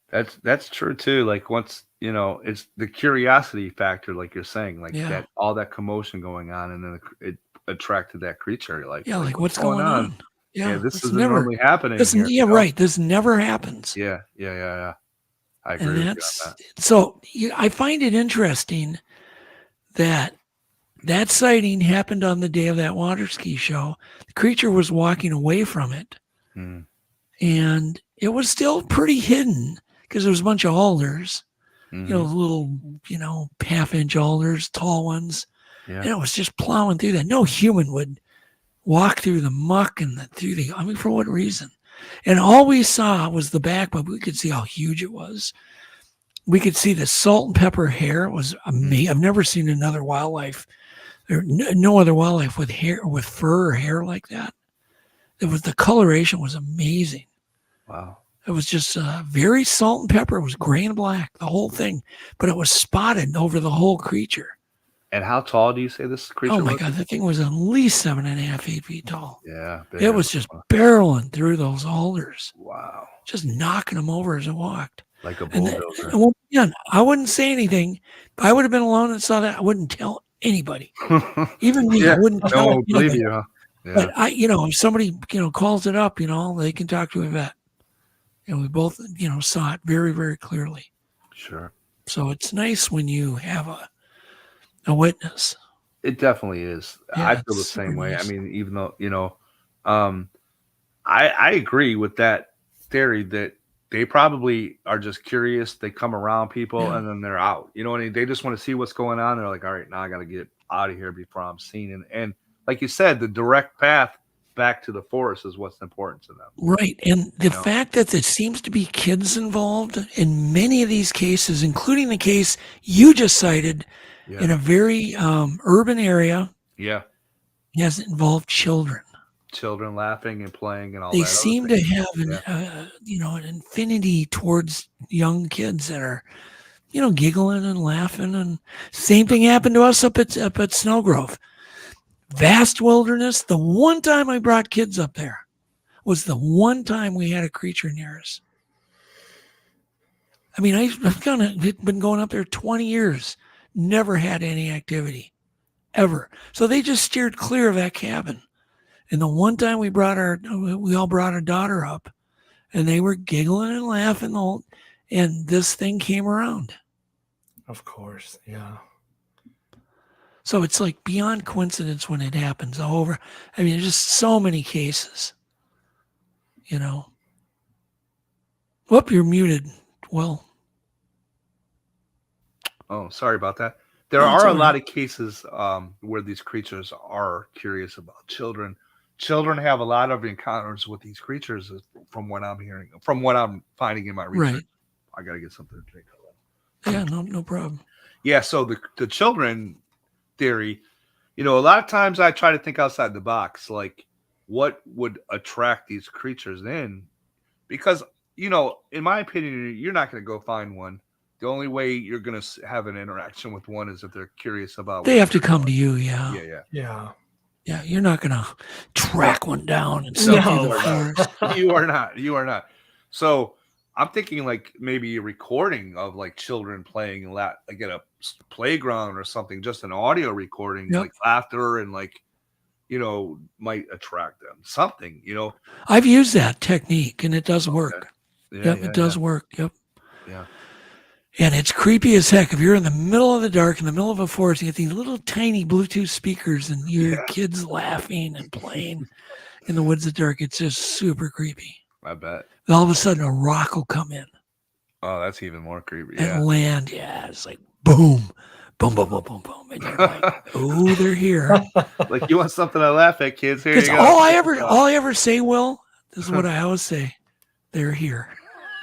That's true too. Like once, it's the curiosity factor, like you're saying, like that all that commotion going on, and then it attracted that creature. Like, like what's going on? Yeah, this isn't normally happening. Right. This never happens. Yeah. I agree with you on that. So I find it interesting that sighting happened on the day of that water ski show. The creature was walking away from it, and it was still pretty hidden because there was a bunch of alders, little, half-inch alders, tall ones, and it was just plowing through that. No human would walk through the muck and for what reason? And all we saw was the back, but we could see how huge it was. We could see the salt and pepper hair. It was amazing. I've never seen another wildlife, or no other wildlife with hair, with fur or hair like that. The coloration was amazing. Wow. It was just very salt and pepper. It was gray and black, the whole thing, but it was spotted over the whole creature. And how tall do you say this creature was? Oh my God, that thing was at least 7.5, 8 feet tall. Yeah. It was just barreling through those alders. Wow. Just knocking them over as it walked. Like a bulldozer. And again, I wouldn't say anything. If I would have been alone and saw that, I wouldn't tell anybody. Even me, I wouldn't tell anybody. Believe you, huh? Yeah. But if somebody, calls it up, they can talk to a vet. And we both, saw it very, very clearly. Sure. So it's nice when you have a witness. It definitely is. Yeah, I feel the same way. nice. I mean, even though, I agree with that theory that they probably are just curious. They come around people and then they're out. You know what I mean? They just want to see what's going on. They're like, all right, now I got to get out of here before I'm seen. And like you said, the direct path back to the forest is what's important to them. Right. And the fact that there seems to be kids involved in many of these cases, including the case you just cited in a very urban area. Yeah. Has involved children. Children laughing and playing and all they that. They seem to have an infinity towards young kids that are, giggling and laughing. And same thing happened to us up at Snowgrove. Vast wilderness. The one time I brought kids up there was the one time we had a creature near us. I mean, I've been going up there 20 years, never had any activity, ever. So they just steered clear of that cabin. And the one time we all brought our daughter up, and they were giggling and laughing, and this thing came around. Of course, yeah. So it's like beyond coincidence when it happens. There's just so many cases, Whoop, you're muted. Well. Oh, sorry about that. There Oh, it's are a all lot right. of cases where these creatures are curious about children. Children have a lot of encounters with these creatures, from what I'm hearing, from what I'm finding in my research. Right. I gotta get something to drink. Yeah, no problem. Yeah, so the children theory, a lot of times I try to think outside the box, like what would attract these creatures in, because in my opinion, you're not going to go find one. The only way you're going to have an interaction with one is if they're curious about. They have to come to you. Yeah. Yeah. Yeah. You're not going to track one down and sneak through the forest. You are not. So I'm thinking like maybe a recording of like children playing like at a playground or something, just an audio recording, like laughter and like, might attract them. Something, I've used that technique and it does work. Yeah, it does work. Yep. Yeah. And it's creepy as heck. If you're in the middle of the dark, in the middle of a forest, you get these little tiny Bluetooth speakers and your kids laughing and playing in the woods of the dark. It's just super creepy. I bet. And all of a sudden, a rock will come in. Oh, that's even more creepy. And land. Yeah. It's like boom, boom, boom, boom, boom, boom. And you're like, oh, they're here. Like, you want something to laugh at, kids? Here you go. All I ever say, Will, this is what I always say. They're here.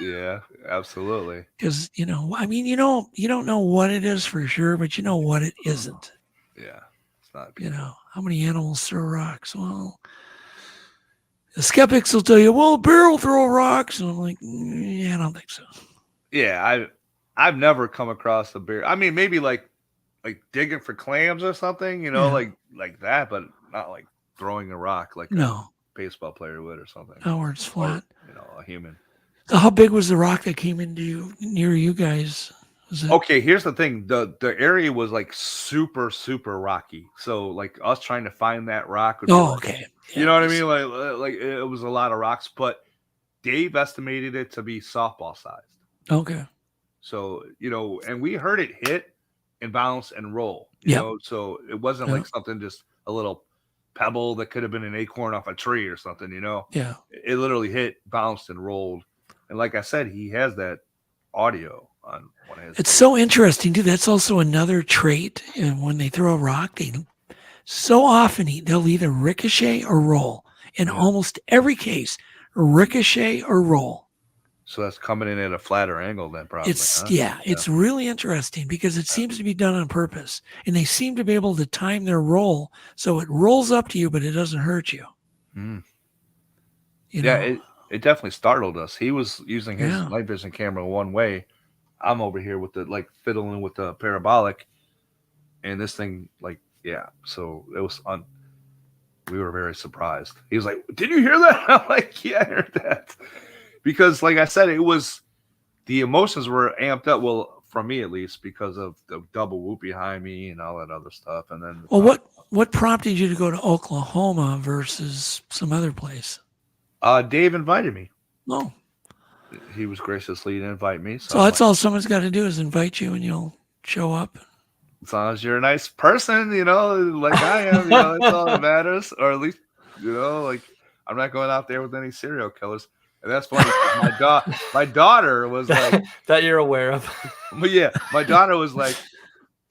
Yeah, absolutely. Because, you don't know what it is for sure, but you know what it isn't. Yeah. It's not. How many animals throw rocks? Well, the skeptics will tell you, well, a bear will throw rocks. And I'm like, yeah, I don't think so. Yeah, I've never come across a bear. I mean, maybe like digging for clams or something, like that, but not like throwing a rock like a baseball player would or something. Oh, where it's flat. Or, a human. So how big was the rock that came near you guys? Okay, here's the thing. The area was like super, super rocky. So like us trying to find that rock would be okay. Yeah, you know what I mean? Like it was a lot of rocks, but Dave estimated it to be softball sized. Okay. So, and we heard it hit and bounce and roll. So it wasn't like something, just a little pebble that could have been an acorn off a tree or something, Yeah. It literally hit, bounced, and rolled. And like I said, he has that audio on one of his. It's so interesting, too. That's also another trait. And when they throw a rock, so often they'll either ricochet or roll. In almost every case, ricochet or roll. So that's coming in at a flatter angle then, probably. It's really interesting because it seems to be done on purpose. And they seem to be able to time their roll so it rolls up to you, but it doesn't hurt you. Mm. It definitely startled us. He was using his night vision camera one way. I'm over here with fiddling with the parabolic. And this thing, so it was we were very surprised. He was like, "Did you hear that?" I'm like, "Yeah, I heard that." Because, like I said, the emotions were amped up. Well, for me at least, because of the double whoop behind me and all that other stuff. And then, what prompted you to go to Oklahoma versus some other place? Dave invited me. Oh, he was graciously to invite me. So that's all someone's got to do is invite you, and you'll show up. As long as you're a nice person, like I am, that's all that matters. Or at least, I'm not going out there with any serial killers. And that's funny. My daughter was like, that you're aware of. But yeah, my daughter was like,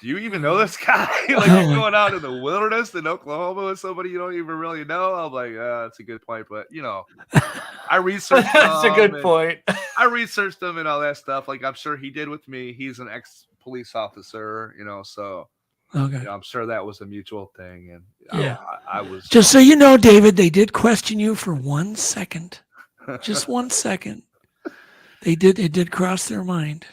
"Do you even know this guy? Like, you're going out in the wilderness in Oklahoma with somebody you don't even really know?" I'm like, "That's a good point." But I researched. That's a good point. I researched him and all that stuff. Like, I'm sure he did with me. He's an ex-police officer, so. Okay. I'm sure that was a mutual thing, and I was. Just so you know, David, they did question you for 1 second. Just 1 second. It did cross their mind.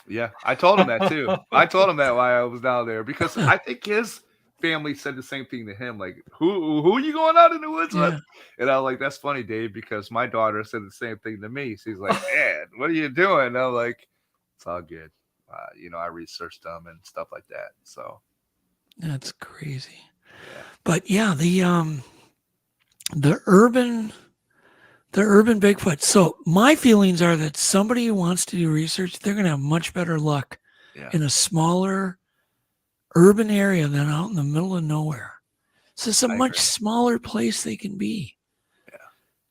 Yeah, I told him that too. I told him that while I was down there, because I think his family said the same thing to him. Like, who are you going out in the woods with? And I was like, "That's funny, Dave," because my daughter said the same thing to me. She's like, "Dad, what are you doing?" And I'm like, "It's all good." I researched them and stuff like that. So that's crazy. Yeah. But the urban Bigfoot. So my feelings are that somebody who wants to do research, they're going to have much better luck in a smaller urban area than out in the middle of nowhere. It's just a much smaller place they can be.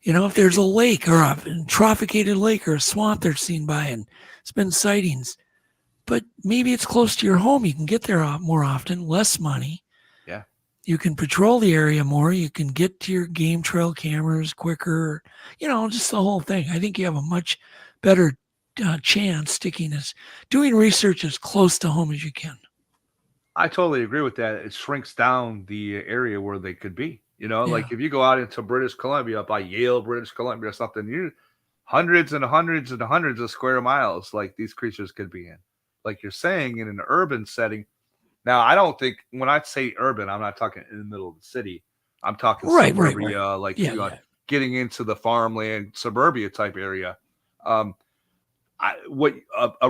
Yeah. If there's a lake or a trafficated lake or a swamp they're seen by and it's been sightings, but maybe it's close to your home. You can get there more often, less money. Yeah. You can patrol the area more. You can get to your game trail cameras quicker. Just the whole thing. I think you have a much better chance doing research as close to home as you can. I totally agree with that. It shrinks down the area where they could be. Like if you go out into British Columbia, by Yale, British Columbia or something, you're hundreds and hundreds and hundreds of square miles like these creatures could be in. Like you're saying, in an urban setting. Now, I don't think, when I say urban, I'm not talking in the middle of the city. I'm talking suburbia, getting into the farmland, suburbia type area. A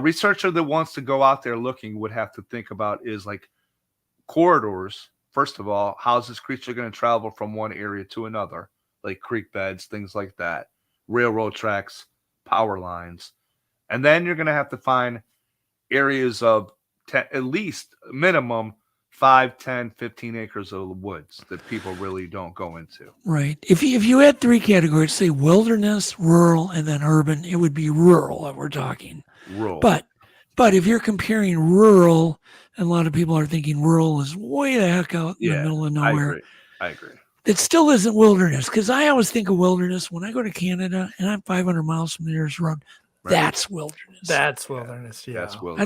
researcher that wants to go out there looking would have to think about is like corridors. First of all, how's this creature going to travel from one area to another? Like creek beds, things like that, railroad tracks, power lines. And then you're going to have to find areas of at least minimum 5, 10, 15 acres of woods that people really don't go into. Right. If you had 3 categories, say wilderness, rural, and then urban, it would be rural that we're talking. Rural. But if you're comparing rural, and a lot of people are thinking rural is way the heck out in the middle of nowhere. I agree. It still isn't wilderness, because I always think of wilderness when I go to Canada and I'm 500 miles from the nearest road. Right. That's wilderness. That's wilderness. Yeah. That's wilderness.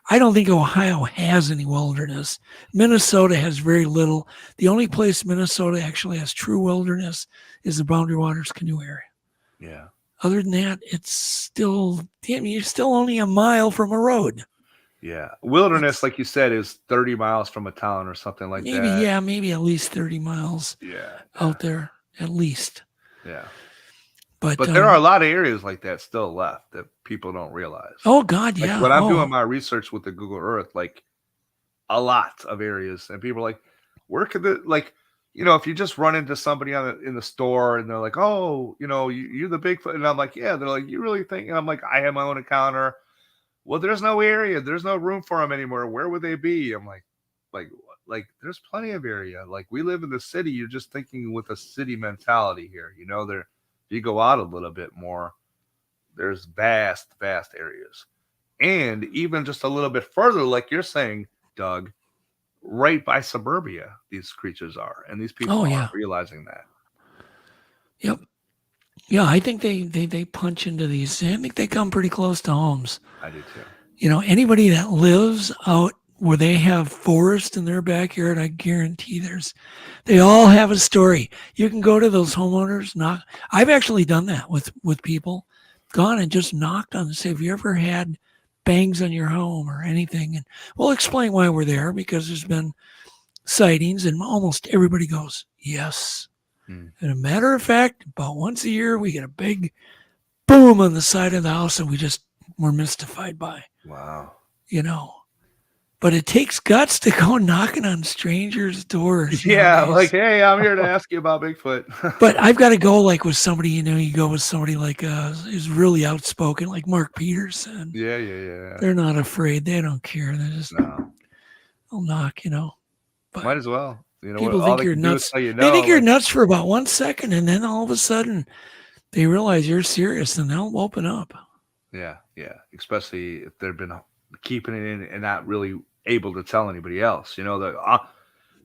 I don't think Ohio has any wilderness. Minnesota has very little. The only place Minnesota actually has true wilderness is the Boundary Waters canoe area. Yeah. Other than that, you're still only a mile from a road. Yeah. Wilderness, like you said, is 30 miles from a town or something like that. Maybe at least 30 miles out there, at least. Yeah. But there are a lot of areas like that still left that people don't realize. Oh, God, yeah. When I'm doing my research with the Google Earth, like a lot of areas, and people are like, where could if you just run into somebody in the store and they're like, oh, you're the Bigfoot. And I'm like, yeah. They're like, you really think? And I'm like, I have my own encounter. Well, there's no area. There's no room for them anymore. Where would they be? I'm like, there's plenty of area. Like, we live in the city. You're just thinking with a city mentality here. If you go out a little bit more, there's vast, vast areas. And even just a little bit further, like you're saying, Doug, right by suburbia, these creatures are. And these people aren't realizing that. Yep. Yeah, I think they punch into these. I think they come pretty close to homes. I do too. Anybody that lives out where they have forest in their backyard, I guarantee they all have a story. You can go to those homeowners, knock. I've actually done that with people, gone and just knocked on and say, have you ever had bangs on your home or anything? And we'll explain why we're there, because there's been sightings, and almost everybody goes, yes. And a matter of fact, about once a year, we get a big boom on the side of the house, and we're mystified by. Wow. But it takes guts to go knocking on strangers' doors. Yeah, like, hey, I'm here to ask you about Bigfoot. But I've got to go with somebody, you go with somebody who's really outspoken, like Mark Peterson. Yeah. They're not afraid. They don't care. They just they'll knock, But might as well. People think you're nuts. They think you're nuts for about 1 second, and then all of a sudden they realize you're serious, and they'll open up. Yeah. Especially if they've been keeping it in and not really able to tell anybody else.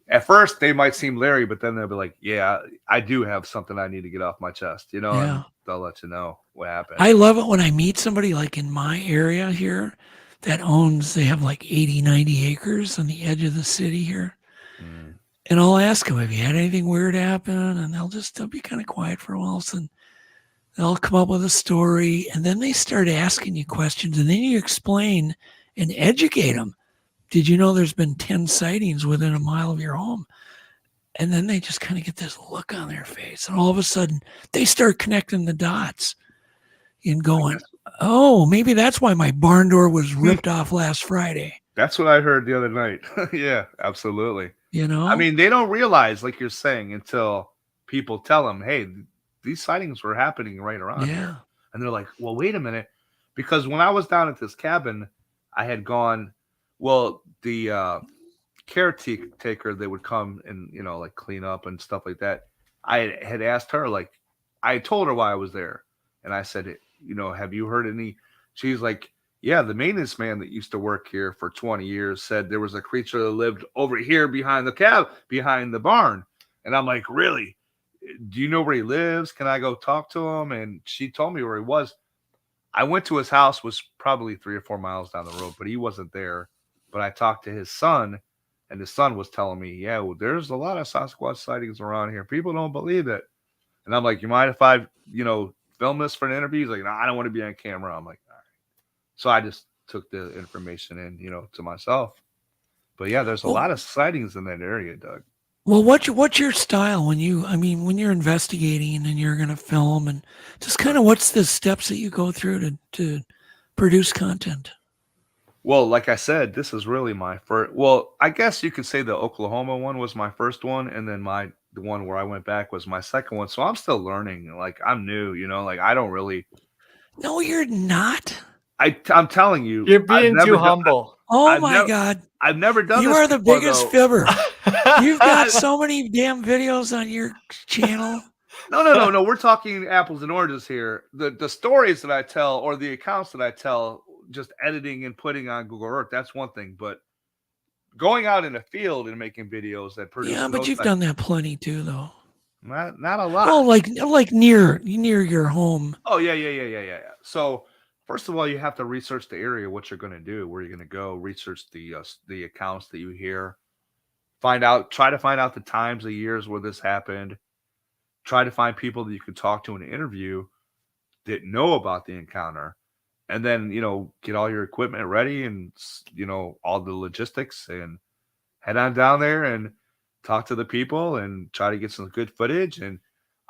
At first they might seem leery, but then they'll be like, yeah, I do have something I need to get off my chest, and they'll let you know what happened. I love it when I meet somebody like in my area here that they have like 80, 90 acres on the edge of the city here. And I'll ask them, have you had anything weird happen? And they'll be kind of quiet for a while. So they'll come up with a story, and then they start asking you questions, and then you explain and educate them. Did you know there's been 10 sightings within a mile of your home? And then they just kind of get this look on their face, and all of a sudden they start connecting the dots and going, oh, maybe that's why my barn door was ripped off last Friday. That's what I heard the other night. Yeah, absolutely. I mean, they don't realize, like you're saying, until people tell them, hey, these sightings were happening right around here. And they're like, well, wait a minute. Because when I was down at this cabin, I had gone, the caretaker that would come and, clean up and stuff like that. I had asked her, I told her why I was there. And I said, have you heard any? She's like, Yeah, the maintenance man that used to work here for 20 years said there was a creature that lived over here behind the barn. And I'm like, really? Do you know where he lives? Can I go talk to him? And she told me where he was. I went to his house, was probably 3 or 4 miles down the road, but he wasn't there. But I talked to his son, and his son was telling me, yeah, well, there's a lot of Sasquatch sightings around here. People don't believe it. And I'm like, you mind if I, film this for an interview? He's like, no, I don't want to be on camera. I'm like, all right. So I just took the information in, to myself. But yeah, there's a lot of sightings in that area, Doug. Well, what's your style when you're investigating and you're going to film, and just kind of what's the steps that you go through to produce content? Well, like I said, this is really my first. Well, I guess you could say the Oklahoma one was my first one, and then the one where I went back was my second one. So I'm still learning. Like I'm new, like I don't really. No, you're not. I'm telling you, you're being too humble. God! I've never done. You this are the before, biggest fibber. You've got so many damn videos on your channel. No. We're talking apples and oranges here. The stories that I tell or the accounts that I tell, just editing and putting on Google Earth, that's one thing. But going out in the field and making videos that produce. Yeah, but you've done that plenty too, though. Not a lot. Well, like near your home. Oh yeah. So first of all, you have to research the area, what you're going to do, where you're going to go, research the accounts that you hear, try to find out the times, the years where this happened, try to find people that you can talk to in an interview that know about the encounter, and then, get all your equipment ready and, all the logistics and head on down there and talk to the people and try to get some good footage. And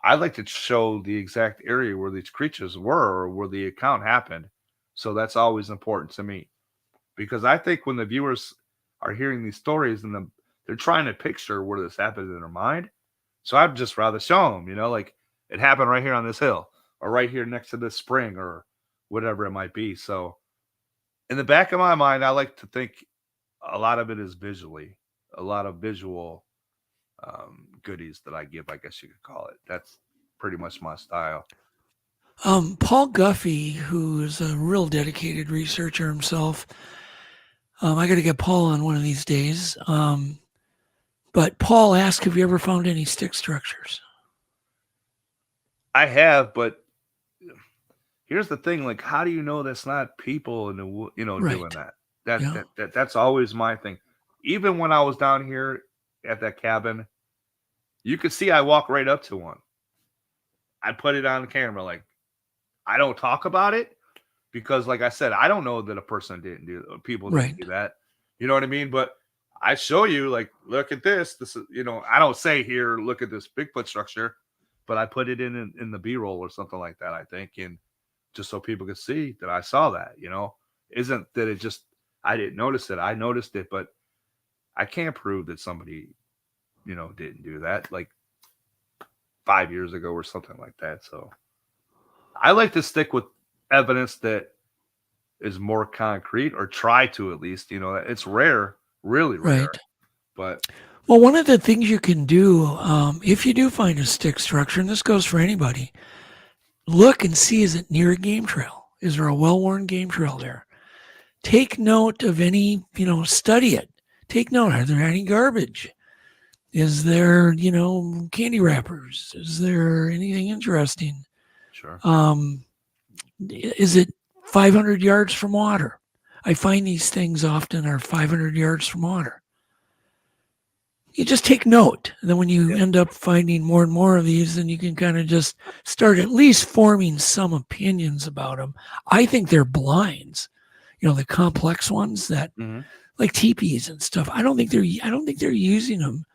I'd like to show the exact area where these creatures were or where the account happened. So that's always important to me, because I think when the viewers are hearing these stories and they're trying to picture where this happened in their mind. So I'd just rather show them, like it happened right here on this hill or right here next to this spring or whatever it might be. So in the back of my mind, I like to think a lot of it is visually, a lot of visual goodies that I give, I guess you could call it. That's pretty much my style. Paul Guffey, who is a real dedicated researcher himself. I got to get Paul on one of these days. But Paul asked, have you ever found any stick structures? I have, but here's the thing. Like, how do you know that's not people and right. doing that? That's always my thing. Even when I was down here at that cabin, you could see I walk right up to one. I put it on the camera. Like, I don't talk about it because, like I said, I don't know that a person people didn't do that. You know what I mean? But I show you, like, look at this. This is, I don't say here, look at this Bigfoot structure, but I put it in the B-roll or something like that, I think, and just so people could see that I saw that. Isn't that it just I didn't notice it. I noticed it, but I can't prove that somebody didn't do that like 5 years ago or something like that. So I like to stick with evidence that is more concrete, or try to at least. It's rare, really rare. Right. But well, one of the things you can do, if you do find a stick structure, and this goes for anybody, look and see, is it near a game trail? Is there a well-worn game trail there? Take note of any, study it. Take note, are there any garbage? Is there, candy wrappers? Is there anything interesting? Sure. Is it 500 yards from water? I find these things often are 500 yards from water. You just take note. And then when you end up finding more and more of these, then you can kind of just start at least forming some opinions about them. I think they're blinds, the complex ones that like teepees and stuff. I don't think they're using them.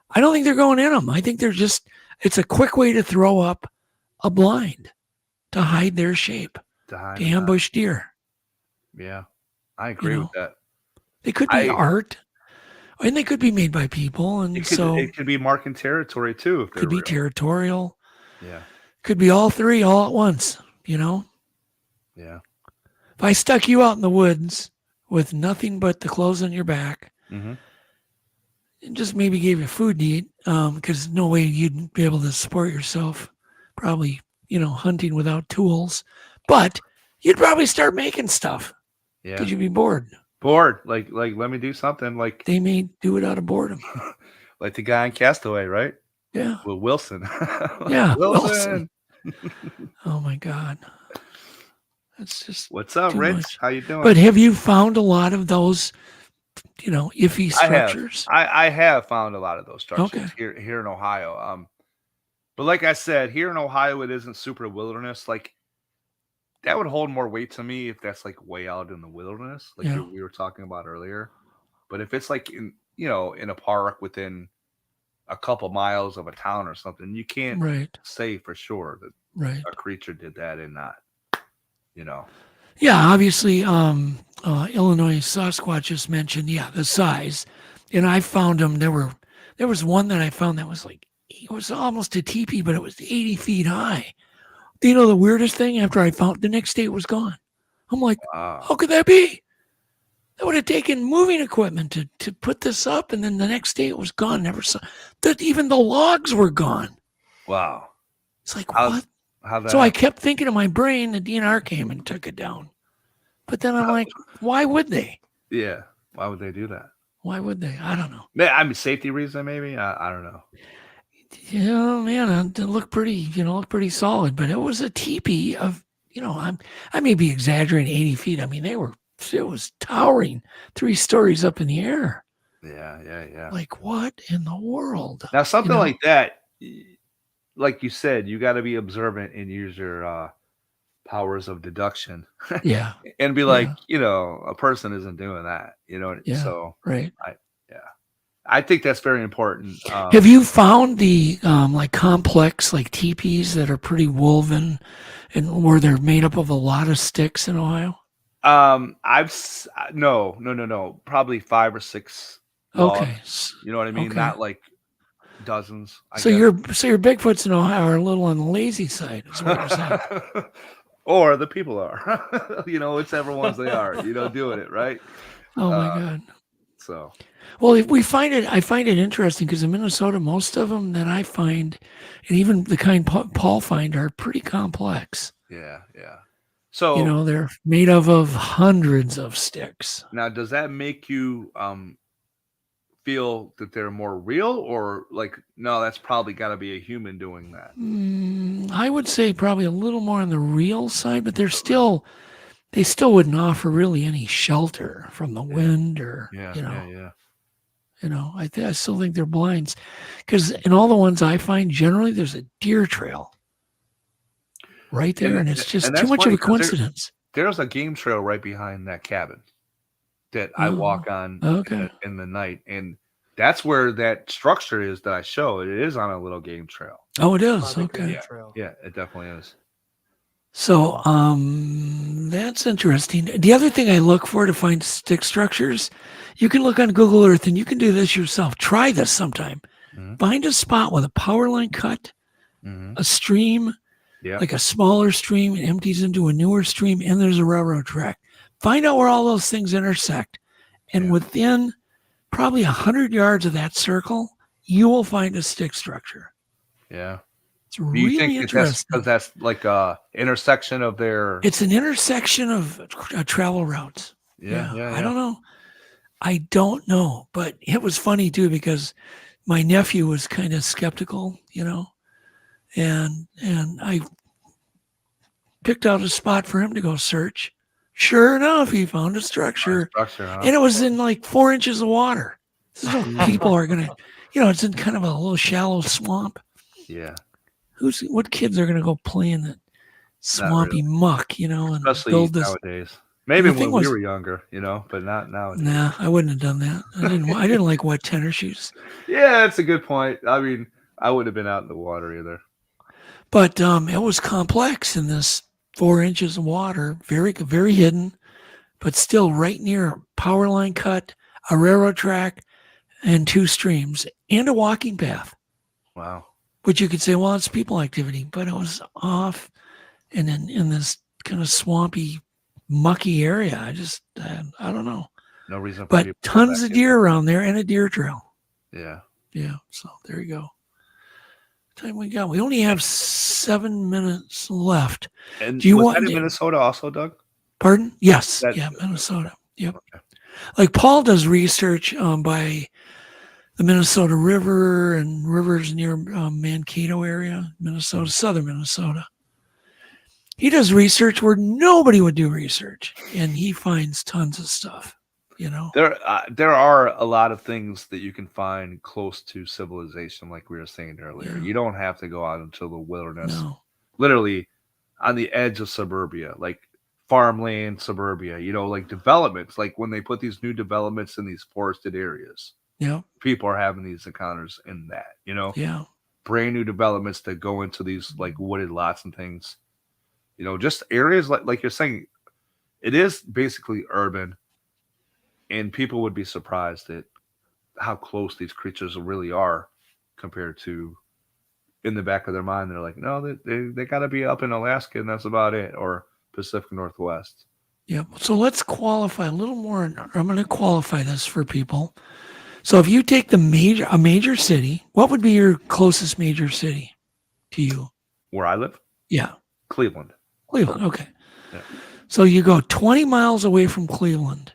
I don't think they're going in them. I think it's a quick way to throw up a blind to hide their shape, to ambush deer. Yeah, I agree with that. They could be art, and they could be made by people, and it could be marking territory too. If could be territorial. Yeah, could be all three all at once. Yeah. If I stuck you out in the woods with nothing but the clothes on your back, and just maybe gave you food to eat, because no way you'd be able to support yourself, probably, hunting without tools, but you'd probably start making stuff. Yeah. Because you'd be bored. Bored. Like let me do something. Like they may do it out of boredom. Like the guy in Castaway, right? Yeah. Well, Wilson. Yeah, Wilson. Oh my God. That's just What's up, too Rich? much. How you doing? But have you found a lot of those, iffy structures? I have found a lot of those structures Okay. here in Ohio. But like I said, here in Ohio, it isn't super wilderness. Like that would hold more weight to me if that's like way out in the wilderness, like we were talking about earlier. But if it's like in a park within a couple miles of a town or something, you can't say for sure that a creature did that and not, Yeah, obviously, Illinois Sasquatch just mentioned, the size, and I found them. There was one that I found that was like, it was almost a teepee, but it was 80 feet high. You know the weirdest thing? After I found the next day, it was gone. I'm like, how could that be? That would have taken moving equipment to put this up, and then the next day it was gone. Never saw that. Even the logs were gone. Wow. It's like, what? So I kept thinking in my brain, the DNR came and took it down. But then I'm like, why would they? Yeah. Why would they do that? Why would they? I don't know. I mean, safety reason, maybe. I don't know. Yeah, man, it looked pretty solid. But it was a teepee of, I may be exaggerating 80 feet. I mean, it was towering 3 stories up in the air. Yeah. Like, what in the world? Now, something like that, like you said, you got to be observant and use your powers of deduction. Yeah. And be like, a person isn't doing that, Yeah. So, right. I think that's very important. Have you found the like complex like teepees that are pretty woven and where they're made up of a lot of sticks in Ohio? No. Probably 5 or 6 logs. Okay. You know what I mean? Okay. Not like dozens. So your Bigfoots in Ohio are a little on the lazy side, is what you're saying. Or the people are. Whichever ones they are, doing it, right? Oh my God. So well, I find it interesting because in Minnesota, most of them that I find, and even the kind Paul find, are pretty complex. Yeah. So they're made of hundreds of sticks. Now, does that make you feel that they're more real, or like, no, that's probably got to be a human doing that? I would say probably a little more on the real side, but they still wouldn't offer really any shelter from the wind or I still think they're blinds, because in all the ones I find, generally there's a deer trail right there, and it's just too much of a coincidence. There's a game trail right behind that cabin that I walk on in the night, and that's where that structure is that I show. It is on a little game trail. Oh, it is. Okay. Yeah, it definitely is. So that's interesting. The other thing I look for to find stick structures, you can look on Google Earth, and you can do this yourself. Try this sometime. Mm-hmm. Find a spot with a power line cut, a stream, like a smaller stream, it empties into a newer stream, and there's a railroad track. Find out where all those things intersect, and within probably 100 yards of that circle, you will find a stick structure. Yeah. It's really interesting. Because that's like a intersection of their... It's an intersection of travel routes. Yeah. I don't know, but it was funny too, because my nephew was kind of skeptical, and I picked out a spot for him to go search. Sure enough, he found a structure, and it was in like 4 inches of water. This is what people are gonna, it's in kind of a little shallow swamp. Yeah. What kids are gonna go play in the swampy muck, and especially build this nowadays. Maybe when we were younger, but not nowadays. Nah, I wouldn't have done that. I didn't like wet tennis shoes. Yeah, that's a good point. I mean, I wouldn't have been out in the water either. But it was complex in this 4 inches of water, very, very hidden, but still right near a power line cut, a railroad track, and 2 streams, and a walking path. Wow. Which you could say, well, it's people activity, but it was off and then in this kind of swampy, mucky area. I don't know. No reason. But tons of deer around there and a deer trail. Yeah. So there you go. Time we got. We only have 7 minutes left. And do you was want that in Minnesota also, Doug? Pardon? Yes. That's, Yeah, Minnesota. Yep. Okay. Like Paul does research by the Minnesota River and rivers near Mankato area, Minnesota, southern Minnesota. He does research where nobody would do research, and he finds tons of stuff. There are a lot of things that you can find close to civilization, like we were saying earlier. Yeah. You don't have to go out into the wilderness. No. Literally on the edge of suburbia, like farmland, suburbia, like developments, like when they put these new developments in these forested areas. Yeah. People are having these encounters in that, Yeah. brand new developments that go into these like wooded lots and things, just areas like you're saying, it is basically urban, and people would be surprised at how close these creatures really are compared to in the back of their mind. They're like, no, they got to be up in Alaska and that's about it, or Pacific Northwest. Yeah. So let's qualify a little more. I'm going to qualify this for people. So if you take a major city, what would be your closest major city to you? Where I live? Yeah. Cleveland. Okay. Yeah. So you go 20 miles away from Cleveland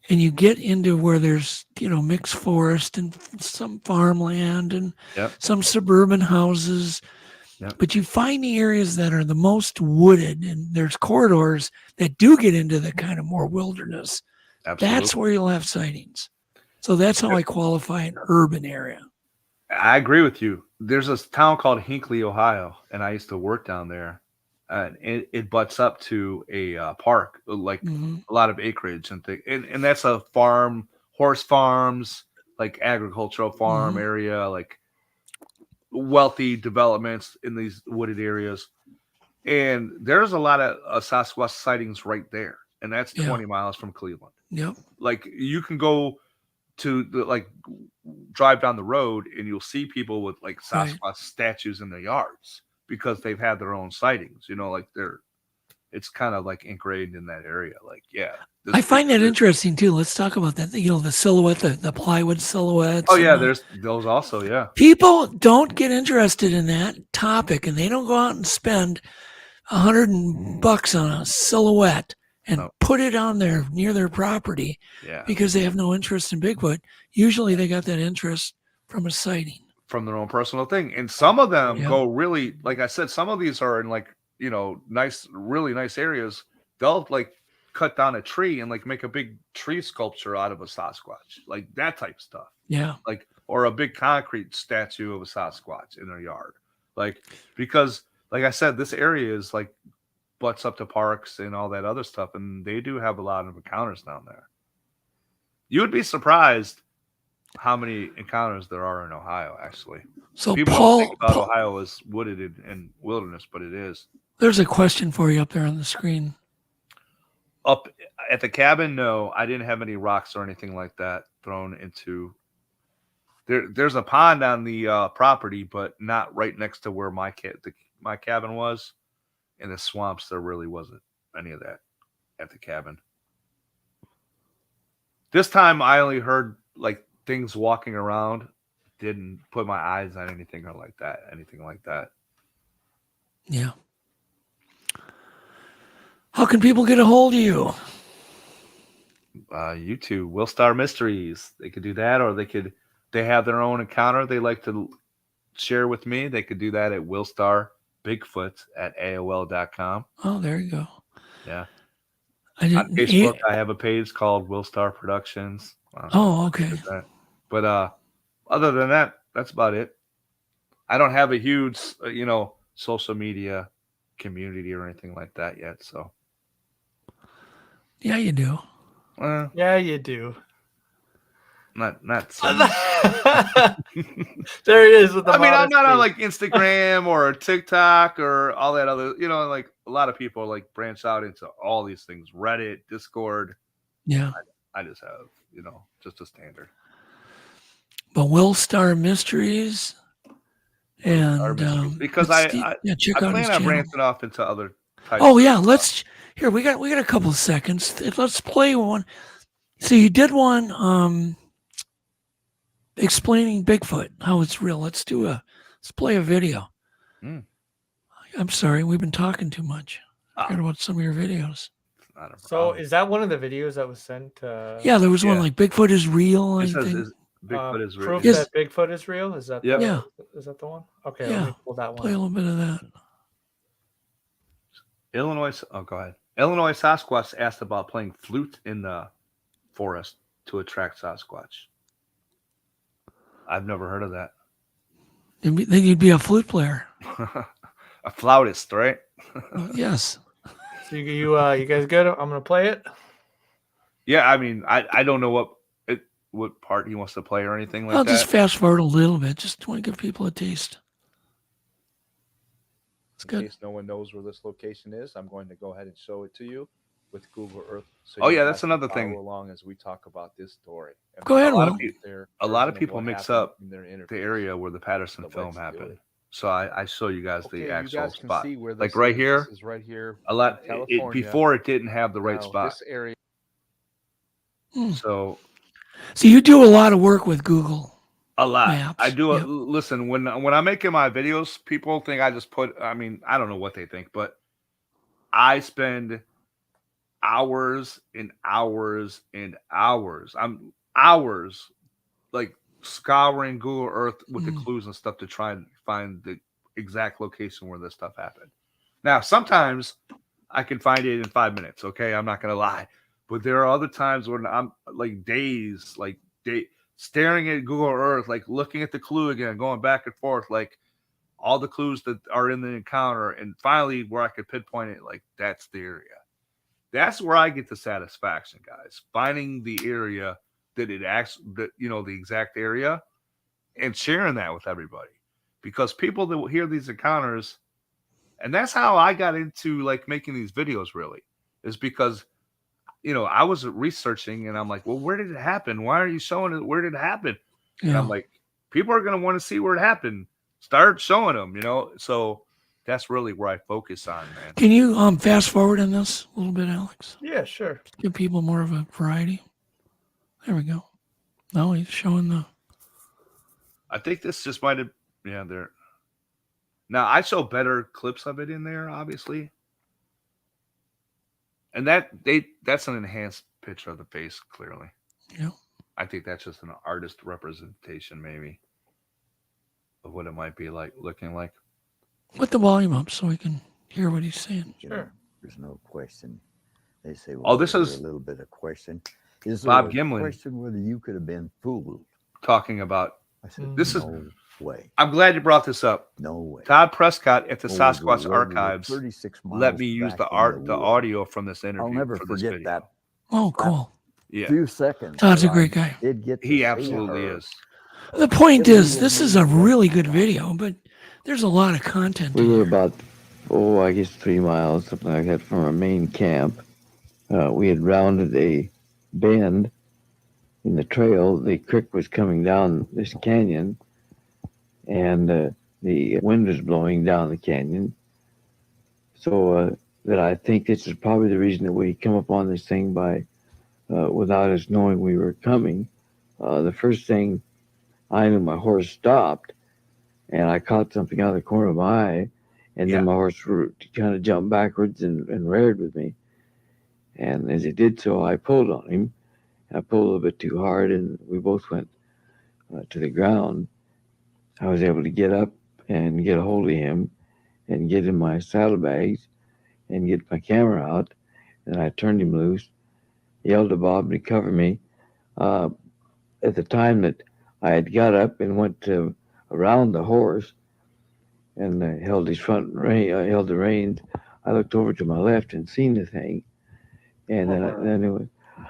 and you get into where there's, mixed forest and some farmland and some suburban houses. Yep. But you find the areas that are the most wooded, and there's corridors that do get into the kind of more wilderness. Absolutely. That's where you'll have sightings. So that's how I qualify an urban area. I agree with you. There's a town called Hinckley, Ohio, and I used to work down there. And it butts up to a park, like a lot of acreage and things. And that's a farm, horse farms, like agricultural farm area, like wealthy developments in these wooded areas. And there's a lot of Sasquatch sightings right there. And that's 20 miles from Cleveland. Yep. Like you can go to drive down the road and you'll see people with like Sasquatch statues in their yards because they've had their own sightings, like it's kind of like ingrained in that area. Like, yeah. I find that interesting too. Let's talk about that. The silhouette, the plywood silhouettes. Oh yeah. There's those also. Yeah. People don't get interested in that topic, and they don't go out and spend $100 on a silhouette and put it on near their property because they have no interest in Bigfoot. Usually they got that interest from a sighting. From their own personal thing. And some of them go really, like I said, some of these are in like, nice, really nice areas. They'll like cut down a tree and like make a big tree sculpture out of a Sasquatch, like that type of stuff. Yeah. Like, or a big concrete statue of a Sasquatch in their yard. Like, because like I said, this area is like butts up to parks and all that other stuff. And they do have a lot of encounters down there. You would be surprised how many encounters there are in Ohio, actually. So people don't think about Ohio as wooded and wilderness, but it is. There's a question for you up there on the screen. Up at the cabin, no, I didn't have any rocks or anything like that thrown into. There's a pond on the property, but not right next to where my cabin was. In the swamps, there really wasn't any of that at the cabin. This time, I only heard like things walking around. Didn't put my eyes on anything like that. Yeah. How can people get a hold of you? YouTube, Will Starr Mysteries. They could do that, or they have their own encounter they like to share with me. They could do that at Will Starr Bigfoot at AOL.com. Oh, there you go. Yeah. On Facebook, I have a page called Will Starr Productions. Oh, okay. But other than that, that's about it. I don't have a huge, social media community or anything like that yet. So. Yeah, you do. Yeah, you do. Not so. There it is with the I'm not on like Instagram or TikTok or all that other, like a lot of people like branch out into all these things, Reddit, Discord. Yeah. I just have, just a standard. But Will Starr Mysteries and because I plan on branching off into other types. Oh yeah, we got a couple of seconds. Let's play one. So you did one explaining Bigfoot, how it's real. Let's play a video. I'm sorry, we've been talking too much. I forgot about some of your videos. not a So problem. is that one of the videos that was sent? Yeah, there was one like Bigfoot is real. I It says think. Bigfoot is real. Proof Yes. that Bigfoot is real. Is that? Yep. Yeah. Is that the one? Okay, Yeah. let me pull that one. Play a little bit of that. Illinois. Oh, go ahead. Illinois Sasquatch asked about playing flute in the forest to attract Sasquatch. I've never heard of that. Then you'd be a flute player. A flautist, right? Yes. So you guys good? I'm gonna play it. Yeah, I mean, I don't know what part he wants to play or anything like I'll that. just fast forward a little bit. Just want to give people a taste. It's good. In case no one knows where this location is, I'm going to go ahead and show it to you with Google Earth. So Oh, you yeah, guys that's can another follow thing. along as we talk about this story. And Go ahead, A lot of Will. people, a lot of people mix up the the area where the Patterson film happened. So I show you guys Okay, the you actual guys can spot. see where this Like right is. here, This is right here. a lot in California. before it didn't have the right Now, spot. This area. So you do a lot of work with Google. a lot. Maps. I do. Yep. Listen, when I'm making my videos, people think I just put. I mean, I don't know what they think, but I spend hours and hours and hours. I'm hours like scouring Google Earth with the clues and stuff to try and find the exact location where this stuff happened. Now, sometimes I can find it in 5 minutes. Okay, I'm not gonna lie, but there are other times when I'm like days, staring at Google Earth, like looking at the clue again, going back and forth, like all the clues that are in the encounter, and finally where I could pinpoint it, like that's the area. That's where I get the satisfaction, guys. Finding the area that it acts, that the exact area, and sharing that with everybody, because people that will hear these encounters, and that's how I got into like making these videos. Really, is because I was researching, and I'm like, well, where did it happen? Why are you showing it? Where did it happen? Yeah. And I'm like, people are gonna want to see where it happened. Start showing them, So that's really where I focus on, man. Can you fast forward on this a little bit, Alex? Yeah, sure. Give people more of a variety. There we go. Now he's showing the. I think this just might have, there. Now I show better clips of it in there, obviously, and that's an enhanced picture of the face, clearly. Yeah. I think that's just an artist representation, maybe, of what it might be like, looking like. Put the volume up so we can hear what he's saying. Sure. There's no question. They say, Oh, this there's is a little bit of question. Is there Bob a Gimlin question whether you could have been fooled? talking about. I said, This is. no way. I'm glad you brought this up. No way. Todd Prescott at the Over Sasquatch the road, Archives 36 let miles me use back the in woods. audio from this interview. I'll never for this forget video. that. Oh, cool. Yeah, Few seconds. Todd's a that I great guy. Did get to he see absolutely her. is. The point is, this is a really good video, but there's a lot of content. We were here. about, I guess 3 miles, something like that, from our main camp. We had rounded a bend in the trail. The creek was coming down this canyon, and the wind was blowing down the canyon. So that I think this is probably the reason that we come upon this thing by without us knowing we were coming. The first thing I knew, my horse stopped, and I caught something out of the corner of my eye, and then my horse kind of jumped backwards and reared with me. And as it did so, I pulled on him. I pulled a little bit too hard, and we both went to the ground. I was able to get up and get a hold of him and get in my saddlebags and get my camera out. And I turned him loose, yelled to Bob to cover me. At the time that I had got up and went around the horse and held his held the reins, I looked over to my left and seen the thing. And then it was.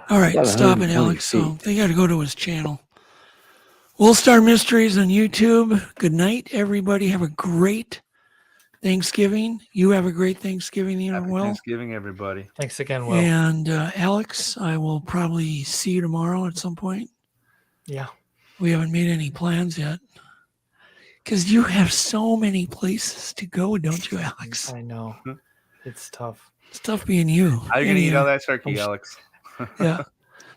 All right, about stop it, 120 Alex. So feet. they got to go to his channel. Will Starr Mysteries on YouTube. Good night, everybody. Have a great Thanksgiving. You have a great Thanksgiving, Happy Will. Thanksgiving, everybody. Thanks again, Will. And Alex, I will probably see you tomorrow at some point. Yeah. We haven't made any plans yet. Because you have so many places to go, don't you, Alex? I know. It's tough. It's tough being you. How are you going to eat all that turkey, Alex? Yeah.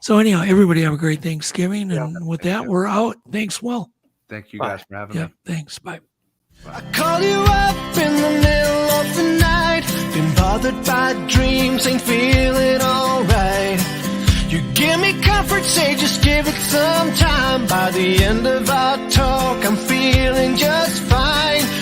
So anyhow, everybody have a great Thanksgiving. Yeah. And with that, we're out. Thanks, Will. Thank you guys for having Yeah, me. thanks. Bye. I call you up in the middle of the night. Been bothered by dreams, ain't feeling say just give it some time. By the end of our talk, I'm feeling just fine.